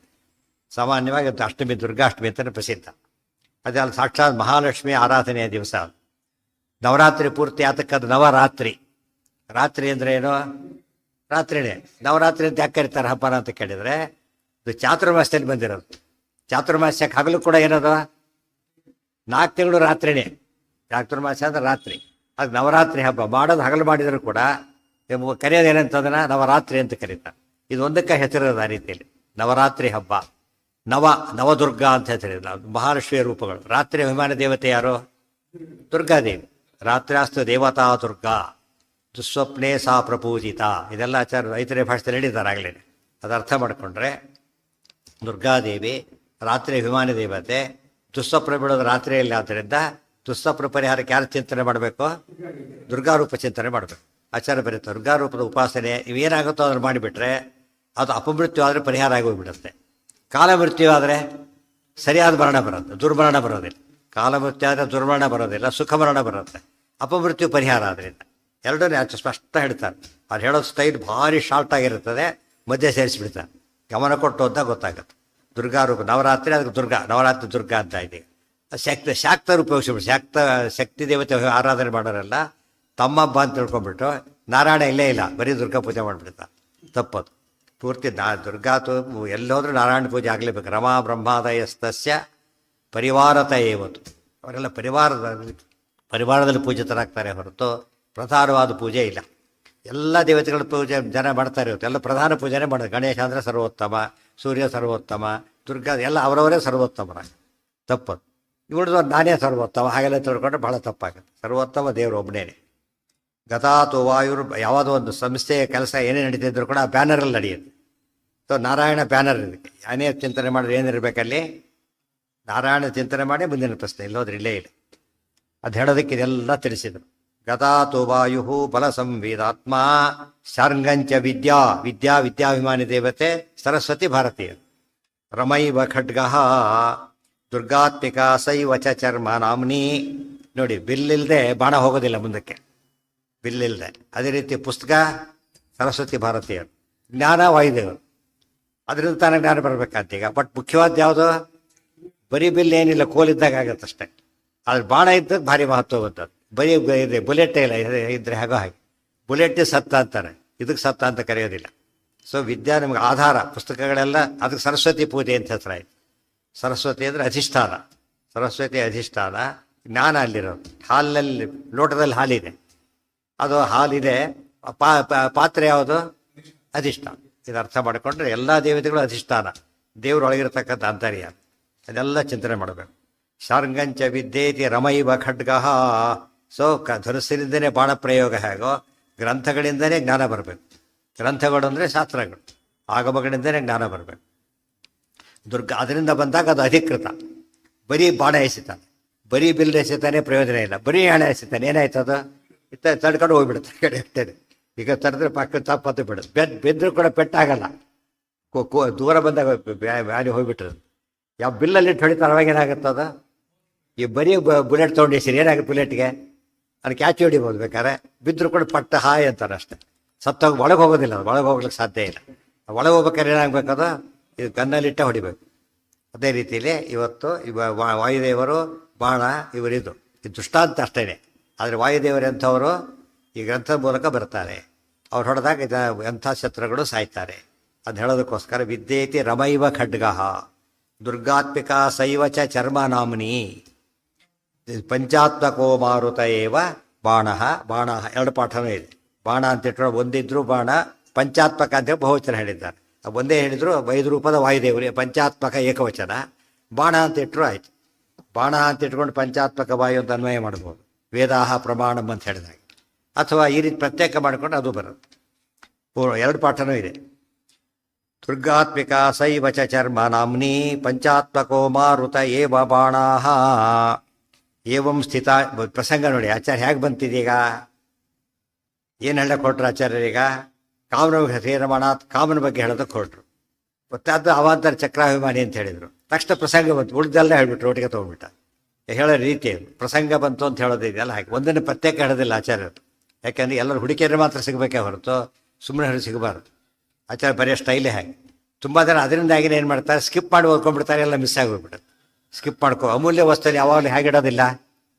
ಸಾಮಾನ್ಯವಾಗಿ ಅದು ಅಷ್ಟಮಿ ದುರ್ಗಾಷ್ಟಮಿ ಅಂತಲೇ ಪ್ರಸಿದ್ಧ. ಅದೇ ಅಲ್ಲಿ ಸಾಕ್ಷಾತ್ ಮಹಾಲಕ್ಷ್ಮಿ ಆರಾಧನೆಯ ದಿವಸ. ನವರಾತ್ರಿ ಪೂರ್ತಿ ಆತಕ್ಕದ್ದು ನವರಾತ್ರಿ. ರಾತ್ರಿ ಅಂದರೆ ಏನು? ರಾತ್ರಿನೇ. ನವರಾತ್ರಿ ಅಂತ ಯಾಕೆ ಕರೀತಾರೆ ಹಬ್ಬನ ಅಂತ ಕೇಳಿದರೆ, ಇದು ಚಾತುರ್ಮಾಸ್ಯದಲ್ಲಿ ಬಂದಿರೋದು. ಚಾತುರ್ಮಾಸ್ಯಕ್ಕೆ ಹಗಲು ಕೂಡ ಏನದು 4 ತಿಂಗಳು ರಾತ್ರಿನೇ. ಚಾತುರ್ಮಾಸ್ಯ ಅಂದ್ರೆ ರಾತ್ರಿ. ಅದು ನವರಾತ್ರಿ ಹಬ್ಬ. ಮಾಡೋದು ಹಗಲು ಮಾಡಿದರೂ ಕೂಡ ಕರೆಯೋದು ಏನಂತದನ್ನ ನವರಾತ್ರಿ ಅಂತ ಕರೀತಾರೆ. ಇದು ಒಂದಕ್ಕೆ ಹೆಸರಿರೋದು ಆ ರೀತಿಯಲ್ಲಿ ನವರಾತ್ರಿ ಹಬ್ಬ. ನವದುರ್ಗಾ ಅಂತ ಹೆಸರಿಲ್ಲ. ಮಹಾಲಕ್ಷ್ಮಿಯ ರೂಪಗಳು. ರಾತ್ರಿ ಅಭಿಮಾನ ದೇವತೆ ಯಾರು? ದುರ್ಗಾದೇವಿ. ರಾತ್ರಿಯಾಸ್ತು ದೇವತಾ ದುರ್ಗಾ ದುಸ್ವಪ್ನೇ ಸಾ ಪ್ರಪೂಜಿತ. ಇದೆಲ್ಲ ಆಚಾರ್ಯ ಐತರೇಯ ಭಾಷೆಯಲ್ಲಿ ಹೇಳಿದ್ದಾರೆ ಆಗಲೇ. ಅದು ಅರ್ಥ ಮಾಡಿಕೊಂಡ್ರೆ ದುರ್ಗಾದೇವಿ ರಾತ್ರಿ ಅಭಿಮಾನಿ ದೇವತೆ. ದುಸ್ವಪ್ನ ಬಿಡೋದು ರಾತ್ರಿಯಲ್ಲಿ. ಆದ್ದರಿಂದ ದುಸ್ವಪ್ನ ಪರಿಹಾರಕ್ಕೆ ಯಾರು ಚಿಂತನೆ ಮಾಡಬೇಕು? ದುರ್ಗಾರೂಪ ಚಿಂತನೆ ಮಾಡಬೇಕು. ಆಚಾರ್ಯ ಬರೀತಾರೆ ದುರ್ಗಾರೂಪದ ಉಪಾಸನೆ ಇವೇನಾಗುತ್ತೋ ಅದನ್ನು ಮಾಡಿಬಿಟ್ರೆ ಅದು ಅಪಮೃತ್ಯು ಆದರೆ ಪರಿಹಾರ ಆಗೋಗ್ಬಿಡುತ್ತೆ. ಕಾಲಮೃತ್ಯು ಆದರೆ ಸರಿಯಾದ ಮರಣ ಬರುತ್ತೆ, ದುರ್ಮರಣ ಬರೋದಿಲ್ಲ. ಕಾಲಮೃತ್ಯು ಆದರೆ ದುರ್ಮರಣ ಬರೋದಿಲ್ಲ, ಸುಖಮರಣ ಬರುತ್ತೆ. ಅಪಮೃತ್ಯು ಪರಿಹಾರ ಆದ್ದರಿಂದ ಎರಡನೇ ಆಚೆ ಸ್ಪಷ್ಟ ಹೇಳ್ತಾರೆ. ಅವ್ರು ಹೇಳೋ ಸ್ಟೈಲ್ ಭಾರಿ ಶಾರ್ಟ್ ಆಗಿರುತ್ತದೆ, ಮಧ್ಯೆ ಸೇರಿಸ್ಬಿಡ್ತಾರೆ. ಗಮನ ಕೊಟ್ಟು ಅಂತ ಗೊತ್ತಾಗುತ್ತೆ. ದುರ್ಗಾರೂಪ ನವರಾತ್ರಿ, ಅದಕ್ಕೆ ನವರಾತ್ರಿ ದುರ್ಗಾ ಅಂತ ಇದೆ. ಶಾಕ್ತ ರೂಪ ಉಪಯೋಗಿಸ್ಬಿಟ್ಟು ಶಕ್ತಿ ದೇವತೆ ಆರಾಧನೆ ಮಾಡೋರೆಲ್ಲ ತಮ್ಮ ಹಬ್ಬ ಅಂತ ತಿಳ್ಕೊಂಡ್ಬಿಟ್ಟು ನಾರಾಯಣ ಇಲ್ಲೇ ಇಲ್ಲ, ಬರೀ ದುರ್ಗಾ ಪೂಜೆ ಮಾಡಿಬಿಡ್ತಾರೆ. ತಪ್ಪದು. ಪೂರ್ತಿ ದುರ್ಗಾತು ಎಲ್ಲೋದ್ರೂ ನಾರಾಯಣ ಪೂಜೆ ಆಗಲೇಬೇಕು. ರಮಾ ಬ್ರಹ್ಮಾದಯಸ್ತಸ್ಯ ಪರಿವಾರತ ಏವತ್ತು. ಅವರೆಲ್ಲ ಪರಿವಾರದಲ್ಲಿ ಪೂಜಿತರಾಗ್ತಾರೆ ಹೊರತು ಪ್ರಧಾನವಾದ ಪೂಜೆ ಇಲ್ಲ. ಎಲ್ಲ ದೇವತೆಗಳ ಪೂಜೆ ಜನ ಮಾಡ್ತಾರೆ ಇವತ್ತು. ಎಲ್ಲ ಪ್ರಧಾನ ಪೂಜೆನೇ ಮಾಡೋದು. ಗಣೇಶ ಅಂದರೆ ಸರ್ವೋತ್ತಮ, ಸೂರ್ಯ ಸರ್ವೋತ್ತಮ, ದುರ್ಗಾ ಎಲ್ಲ ಅವರವರೇ ಸರ್ವೋತ್ತಮರ. ತಪ್ಪದು. ಇವಳಿದು ನಾನೇ ಸರ್ವೋತ್ತಮ ಹಾಗೆಲ್ಲ ತಿಳ್ಕೊಂಡ್ರೆ ಭಾಳ ತಪ್ಪಾಗುತ್ತೆ. ಸರ್ವೋತ್ತಮ ದೇವರು ಒಬ್ಬನೇನೆ. ಗತಾತು ವಾಯುರು ಯಾವುದೋ ಒಂದು ಸಂಸ್ಥೆಯ ಕೆಲಸ ಏನೇ ನಡೀತಿದ್ರು ಕೂಡ ಆ ಬ್ಯಾನರಲ್ಲಿ ನಡೆಯುತ್ತೆ. ಸೊ ನಾರಾಯಣ ಬ್ಯಾನರ್ ಇದಕ್ಕೆ. ಏನೇ ಚಿಂತನೆ ಮಾಡಿದ್ರೆ ಏನಿರಬೇಕಲ್ಲಿ? ನಾರಾಯಣ ಚಿಂತನೆ ಮಾಡಿ ಮುಂದಿನ ಪ್ರಶ್ನೆ. ಇಲ್ಲೋದ್ರೆ ಇಲ್ಲೇ ಇಲ್ಲ. ಅದು ಹೇಳೋದಕ್ಕೆ ಇದೆಲ್ಲ ತಿಳಿಸಿದರು. ಗತಾತು ವಾಯು ಬಲ ಸಂವೇದಾತ್ಮ ಶಾರ್ಂಗಂಚ ವಿದ್ಯಾಭಿಮಾನಿ ದೇವತೆ ಸರಸ್ವತಿ ಭಾರತೀಯರು. ರಮೈವ ಖಡ್ಗ ದುರ್ಗಾತ್ಮಿಕ ಸೈವಚ ಚರ್ಮ ನಾಮ್ನಿ. ನೋಡಿ, ಬಿಲ್ಲಿಲ್ಲದೆ ಬಾಣ ಹೋಗೋದಿಲ್ಲ ಮುಂದಕ್ಕೆ, ಬಿಲ್ಲಿಲ್ಲದೆ. ಅದೇ ರೀತಿ ಪುಸ್ತಕ ಸರಸ್ವತಿ ಭಾರತೀಯರು. ಜ್ಞಾನ ವಾಯುದೇವರು. ಅದರಿಂದ ತಾನೇ ಜ್ಞಾನ ಬರಬೇಕಂತೀಗ. ಬಟ್ ಮುಖ್ಯವಾದ ಯಾವುದು? ಬರೀ ಬಿಲ್ ಏನಿಲ್ಲ, ಕೋಲಿದ್ದಾಗ ಆಗತ್ತಷ್ಟೇ. ಅದ್ರ ಬಾಣ ಇದ್ದಾಗ ಭಾರಿ ಮಹತ್ವ ಬಂತದ್ದು. ಬರೀ ಇದೆ ಬುಲೆಟೇ ಇಲ್ಲ ಇದ್ರೆ ಹಾಗೆ ಬುಲೆಟ್ ಸತ್ತ ಅಂತಾರೆ, ಇದಕ್ಕೆ ಸತ್ತ ಅಂತ ಕರೆಯೋದಿಲ್ಲ. ಸೊ ವಿದ್ಯಾ ನಮಗೆ ಆಧಾರ. ಪುಸ್ತಕಗಳೆಲ್ಲ ಅದಕ್ಕೆ ಸರಸ್ವತಿ ಪೂಜೆ ಅಂತ ಹೆಸರಾಯಿತು. ಸರಸ್ವತಿ ಅಂದರೆ ಅಧಿಷ್ಠಾನ. ಸರಸ್ವತಿ ಅಧಿಷ್ಠಾನ. ಜ್ಞಾನ ಅಲ್ಲಿರೋದು. ಹಾಲಿನಲ್ಲಿ ಲೋಟದಲ್ಲಿ ಹಾಲಿದೆ, ಅದು ಹಾಲಿದೆ. ಪಾತ್ರೆ ಯಾವುದು? ಅಧಿಷ್ಠಾನ. ಇದು ಅರ್ಥ ಮಾಡಿಕೊಂಡ್ರೆ ಎಲ್ಲ ದೇವತೆಗಳು ಅಧಿಷ್ಠಾನ, ದೇವರೊಳಗಿರ್ತಕ್ಕಂಥ ಅಂತರ್ಯ. ಅದೆಲ್ಲ ಚಿಂತನೆ ಮಾಡಬೇಕು. ಶಾರ್ಂಗಂಚ ವಿದ್ಯೇತಿ ರಮೈವ ಖಡ್ಗ. ಸೊ ಧನುಸ್ಸಿನಿಂದನೇ ಬಾಣ ಪ್ರಯೋಗ ಹೇಗೋ, ಗ್ರಂಥಗಳಿಂದನೇ ಜ್ಞಾನ ಬರಬೇಕು. ಗ್ರಂಥಗಳು ಅಂದರೆ ಶಾಸ್ತ್ರಗಳು, ಆಗಮಗಳಿಂದನೇ ಜ್ಞಾನ ಬರಬೇಕು. ಅದರಿಂದ ಬಂದಾಗ ಅದು ಅಧಿಕೃತ. ಬರೀ ಬಾಣ ಎಸಿತಾನೆ, ಬರೀ ಬಿಲ್ ಎಸಿತಾನೆ, ಪ್ರಯೋಜನ ಇಲ್ಲ. ಬರೀ ಹಣ ಎಸಿತಾನೆ, ಏನಾಯ್ತು? ಅದು ತಡ್ಕೊಂಡು ಹೋಗ್ಬಿಡುತ್ತೆ ಕಡೆ ಇರ್ತೇನೆ. ಈಗ ತಡೆದ್ರೆ ಪಕ್ಕ ತಪ್ಪತ್ತು ಬಿಡುತ್ತೆ. ಬೆದ್ದರೂ ಕೂಡ ಪೆಟ್ಟಾಗಲ್ಲ. ದೂರ ಬಂದಾಗ ವ್ಯಾಲಿ ಹೋಗ್ಬಿಟ್ರೆ ಯಾವ ಬಿಲ್ಲಲ್ಲಿ ಹೊಡಿತಾರೆ, ಅವಾಗ ಏನಾಗುತ್ತದ? ಈ ಬರೀ ಬುಲೆಟ್ ತೊಗೊಂಡಿಸಿರಿ ಏನಾಗುತ್ತೆ ಬುಲೆಟ್ಗೆ? ಅದು ಕ್ಯಾಚ್ ಹೊಡಿಬೋದು ಬೇಕಾದ್ರೆ. ಬಿದ್ದರೂ ಕೂಡ ಪಟ್ಟ ಹಾಯ್ ಅಂತಾರೆ ಅಷ್ಟೇ. ಸತ್ತೋಗಿ ಒಳಗೆ ಹೋಗೋದಿಲ್ಲ, ಅದು ಒಳಗೆ ಹೋಗ್ಲಿಕ್ಕೆ ಸಾಧ್ಯ ಇಲ್ಲ. ಒಳಗೆ ಹೋಗ್ಬೇಕಾದ್ರೆ ಏನಾಗಬೇಕದ? ಇದು ಗನ್ನಲ್ಲಿಟ್ಟೆ ಹೊಡಿಬೇಕು. ಅದೇ ರೀತಿಯಲ್ಲಿ ಇವತ್ತು ವಾಯುದೇವರು ಬಾಣ ಇವರಿದು ದೃಷ್ಟಾಂತ ಅಷ್ಟೇ. ಆದರೆ ವಾಯುದೇವರು ಎಂಥವರು? ಈ ಗ್ರಂಥದ ಮೂಲಕ ಬರ್ತಾರೆ. ಅವ್ರು ಹೊಡೆದಾಗ ಎಂಥ ಶತ್ರುಗಳು ಸಾಯ್ತಾರೆ. ಅದು ಹೇಳೋದಕ್ಕೋಸ್ಕರ ವಿದ್ಯೇತಿ ರಮೈವ ಖಡ್ಗ ದುರ್ಗಾತ್ಮಿಕ ಸೈವಚ ಚರ್ಮ ನಾಮ್ನಿ ಪಂಚಾತ್ಮಕೋ ಮಾರುತ ಏವ ಬಾಣ. ಎರಡು ಪಾಠನೂ ಇದೆ. ಬಾಣ ಅಂತಿಟ್ಟರು ಒಂದಿದ್ರು ಬಾಣ, ಪಂಚಾತ್ಮಕ ಅಂತೇಳಿ ಬಹುವಚನ ಹೇಳಿದ್ದಾರೆ. ಒಂದೇ ಹೇಳಿದ್ರು 5 ರೂಪದ ವಾಯುದೇವರು, ಪಂಚಾತ್ಮಕ ಏಕವಚನ. ಬಾಣ ಅಂತ ಇಟ್ಟರು ಆಯ್ತು. ಬಾಣ ಅಂತ ಇಟ್ಕೊಂಡು ಪಂಚಾತ್ಮಕ ವಾಯು ಅಂತ ಅನ್ವಯ ಮಾಡ್ಬೋದು. ವೇದಾಹ ಪ್ರಮಾಣಂ ಅಂತ ಹೇಳಿದಾಗ. ಅಥವಾ ಈ ರೀತಿ ಪ್ರತ್ಯೇಕ ಮಾಡಿಕೊಂಡು ಅದು ಬರುತ್ತೆ. 2 ಪಾಠನೂ ಇದೆ. ದುರ್ಗಾತ್ಮಿಕ ಸೈವಚ ಚರ್ಮ ನಾಮ್ನಿ ಪಂಚಾತ್ಮಕೋ ಮಾರುತ ಏವ ಬಾಣಾಹ ಏವಂ ಸ್ಥಿತ. ಪ್ರಸಂಗ ನೋಡಿ ಆಚಾರ್ಯ ಹೇಗೆ ಬಂತಿದೀಗ. ಏನು ಹೇಳಕ್ಕೆ ಕೊಟ್ರು ಆಚಾರ್ಯರೀಗ? ಕಾಮನ ಶ್ರೀರಮಣ ಕಾಮನ ಬಗ್ಗೆ ಹೇಳೋದಕ್ಕೆ ಕೊಟ್ರು. ಗೊತ್ತಾದ್ದು ಅವಾಂತರ ಚಕ್ರಾಭಿಮಾನಿ ಅಂತ ಹೇಳಿದರು. ತಕ್ಷಣ ಪ್ರಸಂಗ ಬಂತು, ಉಳಿದೆಲ್ಲ ಹೇಳ್ಬಿಟ್ರು, ಒಟ್ಟಿಗೆ ತೊಗೊಂಡ್ಬಿಟ್ಟ. ಹೇಳೋ ರೀತಿ ಪ್ರಸಂಗ ಬಂತು ಅಂತ ಹೇಳೋದಿದೆಯಲ್ಲ ಹಾಗೆ. ಒಂದನ್ನು ಪ್ರತ್ಯೇಕ ಹೇಳೋದಿಲ್ಲ ಆಚಾರ್ಯರು. ಯಾಕೆಂದರೆ ಎಲ್ಲರೂ ಹುಡುಕಿಯರು ಮಾತ್ರ ಸಿಗಬೇಕೇ ಹೊರತು ಸುಮ್ಮನೆ ಹೊರಗೆ ಸಿಗಬಾರ್ದು. ಆಚಾರ ಬರೆಯೋ ಸ್ಟೈಲೇ ಹಾಗೆ. ತುಂಬ ಜನ ಅದರಿಂದಾಗಿನೇ ಏನು ಮಾಡ್ತಾರೆ, ಸ್ಕಿಪ್ ಮಾಡಿ ಓದ್ಕೊಂಡ್ಬಿಡ್ತಾರೆ, ಎಲ್ಲ ಮಿಸ್ ಆಗೋಗ್ಬಿಡುತ್ತೆ. ಸ್ಕಿಪ್ ಮಾಡ್ಕೊ ಅಮೂಲ್ಯ ವಸ್ತುನ ಯಾವಾಗಲೂ ಹೇಗಿಡೋದಿಲ್ಲ,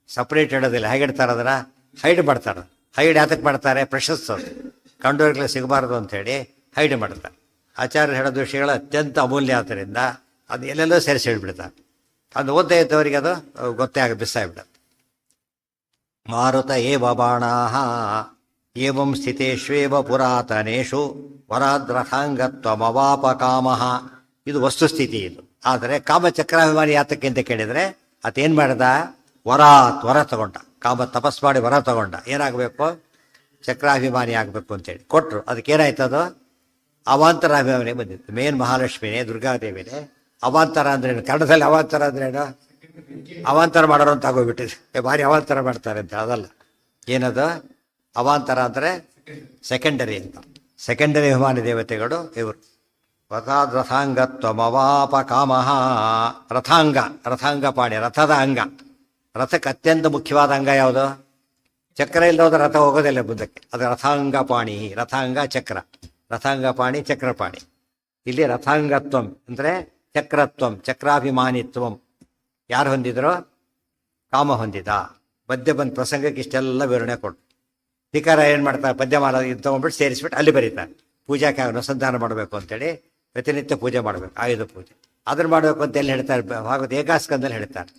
ಸಪ್ರೇಟ್ ಇಡೋದಿಲ್ಲ. ಹೇಗಿಡ್ತಾರೆ ಅದನ್ನು ಹೈಡ್ ಮಾಡ್ತಾರೆ. ಹೈಡ್ ಯಾತಕ್ಕೆ ಮಾಡ್ತಾರೆ, ಪ್ರಶಸ್ತ ಕಂಡೋರ್ಗೆ ಸಿಗಬಾರ್ದು ಅಂಥೇಳಿ ಹೈಡ್ ಮಾಡ್ತಾರೆ. ಆಚಾರ್ಯ ಹೇಳೋದು ವಿಷಯಗಳು ಅತ್ಯಂತ ಅಮೂಲ್ಯ ಆದ್ದರಿಂದ ಅದು ಎಲ್ಲೆಲ್ಲೋ ಸೇರಿಸಿ ಹೇಳ್ಬಿಡ್ತಾರೆ. ಅದು ಓದ್ತಾ ಇದ್ದವರಿಗೆ ಅದು ಗೊತ್ತೇ ಮಿಸ್ ಆಗಿಬಿಡುತ್ತೆ. ಮಾರುತ ಏವ ಬಾಣಾಹ ಏವಂ ಸ್ಥಿತೇಷ್ವೇವ ಪುರಾತನೇಷು ವರಾದ್ರಥಾಂಗತ್ವಮವಾಪ ಕಾಮಃ. ಇದು ವಸ್ತುಸ್ಥಿತಿ ಇದು. ಆದರೆ ಕಾಮಚಕ್ರಾಭಿಮಾನಿ ಯಾತಕ್ಕೆ ಅಂತ ಕೇಳಿದರೆ ಆತೇನು ಮಾಡ್ದ, ವರ ತಗೊಂಡ. ಕಾಮ ತಪಸ್ ಮಾಡಿ ವರ ತಗೊಂಡ. ಏನಾಗಬೇಕು, ಚಕ್ರಾಭಿಮಾನಿ ಆಗಬೇಕು ಅಂತೇಳಿ ಕೊಟ್ಟರು. ಅದಕ್ಕೇನಾಯ್ತು, ಅದು ಅವಾಂತರಾಭಿಮಾನಿ ಬಂದಿತ್ತು. ಮೇನ್ ಮಹಾಲಕ್ಷ್ಮಿನೇ, ದುರ್ಗಾದೇವಿನೇ. ಅವಾಂತರ ಅಂದ್ರೇನು, ಕನ್ನಡದಲ್ಲಿ ಅವಾಂತರ ಅಂದ್ರೇನು, ಅವಾಂತರ ಮಾಡೋರು ಅಂತ ಆಗೋಗ್ಬಿಟ್ಟಿದೆ. ಭಾರಿ ಅವಾಂತರ ಮಾಡ್ತಾರೆ ಅಂತ. ಅದಲ್ಲ, ಏನದು ಅವಾಂತರ ಅಂದರೆ ಸೆಕೆಂಡರಿ ಅಂತ. ಸೆಕೆಂಡರಿ ಅಭಿಮಾನಿ ದೇವತೆಗಳು ಇವರು. ರಥಾಂಗತ್ವಮವಾಪ ಕಾಮಃ. ರಥಾಂಗ ಪಾಣಿ, ರಥದ ಅಂಗ. ರಥಕ್ಕೆ ಅತ್ಯಂತ ಮುಖ್ಯವಾದ ಅಂಗ ಯಾವುದು, ಚಕ್ರ ಇಲ್ಲದ ರಥ ಹೋಗೋದಿಲ್ಲ ಮುಂದಕ್ಕೆ. ಅದು ರಥಾಂಗ ಪಾಣಿ. ರಥಾಂಗ ಚಕ್ರ, ರಥಾಂಗ ಪಾಣಿ ಚಕ್ರಪಾಣಿ. ಇಲ್ಲಿ ರಥಾಂಗತ್ವಂ ಅಂದರೆ ಚಕ್ರತ್ವಂ, ಚಕ್ರಾಭಿಮಾನಿತ್ವಂ ಯಾರು ಹೊಂದಿದ್ರೋ, ಕಾಮ ಹೊಂದಿದ. ಪದ್ಯ ಬಂದ ಪ್ರಸಂಗಕ್ಕೆ ಇಷ್ಟೆಲ್ಲ ವಿವರಣೆ ಕೊಟ್ಟು ಟೀಕಾರ ಏನು ಮಾಡ್ತಾರೆ, ಪದ್ಯಮಾಲ ಇದು ತೊಗೊಂಡ್ಬಿಟ್ಟು ಸೇರಿಸ್ಬಿಟ್ಟು ಅಲ್ಲಿ ಬರೀತಾರೆ. ಪೂಜಾಕ್ಕೆ ಅನುಸಂಧಾನ ಮಾಡಬೇಕು ಅಂತೇಳಿ ಪ್ರತಿನಿತ್ಯ ಪೂಜೆ ಮಾಡಬೇಕು, ಆಯುಧ ಪೂಜೆ ಅದನ್ನು ಮಾಡಬೇಕು ಅಂತ ಎಲ್ಲಿ ಹೇಳ್ತಾರೆ, ಭಾಗವತ ಏಕಾಸ್ಕಂದಲ್ಲಿ ಹೇಳ್ತಾರೆ.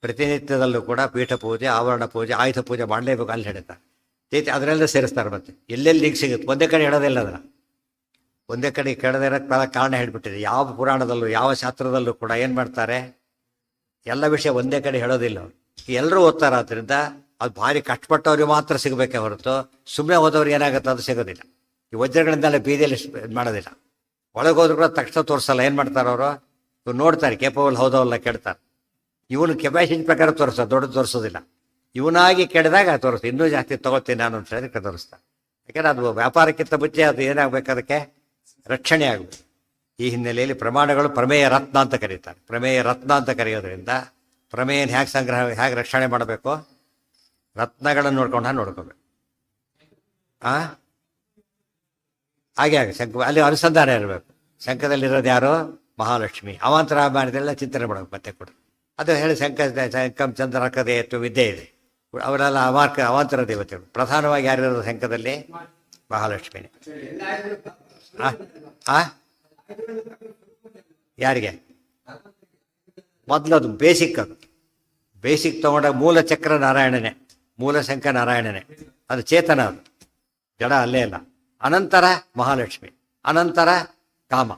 ಪ್ರತಿನಿತ್ಯದಲ್ಲೂ ಕೂಡ ಪೀಠ ಪೂಜೆ, ಆವರಣ ಪೂಜೆ, ಆಯುಧ ಪೂಜೆ ಮಾಡಲೇಬೇಕು ಅಲ್ಲಿ ಹೇಳ್ತಾರೆ. ಅದನ್ನೆಲ್ಲ ಸೇರಿಸ್ತಾರೆ. ಮತ್ತೆ ಎಲ್ಲೆಲ್ಲಿ ಈಗ ಸಿಗುತ್ತೆ, ಒಂದೇ ಕಡೆ ಹೇಳೋದಿಲ್ಲ. ಅದನ್ನು ಒಂದೇ ಕಡೆ ಕೆಡದೇ ಇರೋಕ್ಕೆ ಕಾರಣ ಹೇಳ್ಬಿಟ್ಟಿದೆ. ಯಾವ ಪುರಾಣದಲ್ಲೂ ಯಾವ ಶಾಸ್ತ್ರದಲ್ಲೂ ಕೂಡ ಏನು ಮಾಡ್ತಾರೆ, ಎಲ್ಲ ವಿಷಯ ಒಂದೇ ಕಡೆ ಹೇಳೋದಿಲ್ಲ. ಎಲ್ಲರೂ ಓದ್ತಾರೆ. ಆದ್ದರಿಂದ ಅದು ಭಾರಿ ಕಷ್ಟಪಟ್ಟವ್ರಿಗೆ ಮಾತ್ರ ಸಿಗಬೇಕೇ ಹೊರತು ಸುಮ್ಮನೆ ಹೋದವ್ರಿಗೆ ಏನಾಗುತ್ತೆ, ಅದು ಸಿಗೋದಿಲ್ಲ. ಈ ವಜ್ರಗಳಿಂದಲೇ ಬೀದಿಯಲ್ಲಿ ಇದು ಮಾಡೋದಿಲ್ಲ. ಒಳಗೆ ಹೋದ್ರು ಕೂಡ ತಕ್ಷಣ ತೋರಿಸಲ್ಲ. ಏನು ಮಾಡ್ತಾರೆ ಅವರು, ಇವ್ರು ನೋಡ್ತಾರೆ, ಕೇಪಬಲ್ ಹೌದವಲ್ಲ ಕೇಳ್ತಾರೆ. ಇವನು ಕೆಪಾಸಿಟಿ ಪ್ರಕಾರ ತೋರಿಸೋದು, ದೊಡ್ಡ ತೋರಿಸೋದಿಲ್ಲ. ಇವನಾಗಿ ಕೆಡಿದಾಗ ತೋರಿಸ್ತಾರೆ. ಇನ್ನೂ ಜಾಸ್ತಿ ತೊಗೊಳ್ತೀನಿ ನಾನು ಅಂತ ಹೇಳಿ ತೋರಿಸ್ತಾರೆ. ಯಾಕೆಂದರೆ ಅದು ವ್ಯಾಪಾರಕ್ಕಿಂತ ಮುಂಚೆ ಅದು ಏನಾಗಬೇಕು, ಅದಕ್ಕೆ ರಕ್ಷಣೆ ಆಗಬೇಕು. ಈ ಹಿನ್ನೆಲೆಯಲ್ಲಿ ಪ್ರಮಾಣಗಳು ಪ್ರಮೇಯ ರತ್ನ ಅಂತ ಕರೀತಾರೆ. ಪ್ರಮೇಯ ರತ್ನ ಅಂತ ಕರೆಯೋದ್ರಿಂದ ಪ್ರಮೇಯನ ಹೇಗೆ ಸಂಗ್ರಹ, ಹೇಗೆ ರಕ್ಷಣೆ ಮಾಡಬೇಕು, ರತ್ನಗಳನ್ನು ನೋಡ್ಕೋಬೇಕು. ಹಾಗೆ ಶಂಕ ಅಲ್ಲಿ ಅನುಸಂಧಾನ ಇರಬೇಕು. ಶಂಕದಲ್ಲಿರೋದು ಯಾರು, ಮಹಾಲಕ್ಷ್ಮಿ. ಅವಾಂತರ ಮಾಡಿದೆಲ್ಲ ಚಿಂತನೆ ಮಾಡಬೇಕು. ಮತ್ತೆ ಕೂಡ ಅದು ಹೇಳಿ ಶಂಕಂ ಚಂದ್ರಕದೇ ಅಥವಾ ವಿದ್ಯೆ ಇದೆ. ಅವರೆಲ್ಲ ಅವಾಂತರ ದೇವತೆಗಳು. ಪ್ರಧಾನವಾಗಿ ಯಾರಿರೋದು ಶಂಕದಲ್ಲಿ, ಮಹಾಲಕ್ಷ್ಮಿನೇ. ಯಾರಿಗೆ ಮೊದಲದು ಬೇಸಿಕ್, ಅದು ಬೇಸಿಕ್ ತಗೊಂಡಾಗ ಮೂಲ ಚಕ್ರ ನಾರಾಯಣನೇ, ಮೂಲ ಶಂಕ ನಾರಾಯಣನೇ. ಅದು ಚೇತನ, ಅದು ಜಡ ಅಲ್ಲೇ ಇಲ್ಲ. ಅನಂತರ ಮಹಾಲಕ್ಷ್ಮಿ, ಅನಂತರ ಕಾಮ.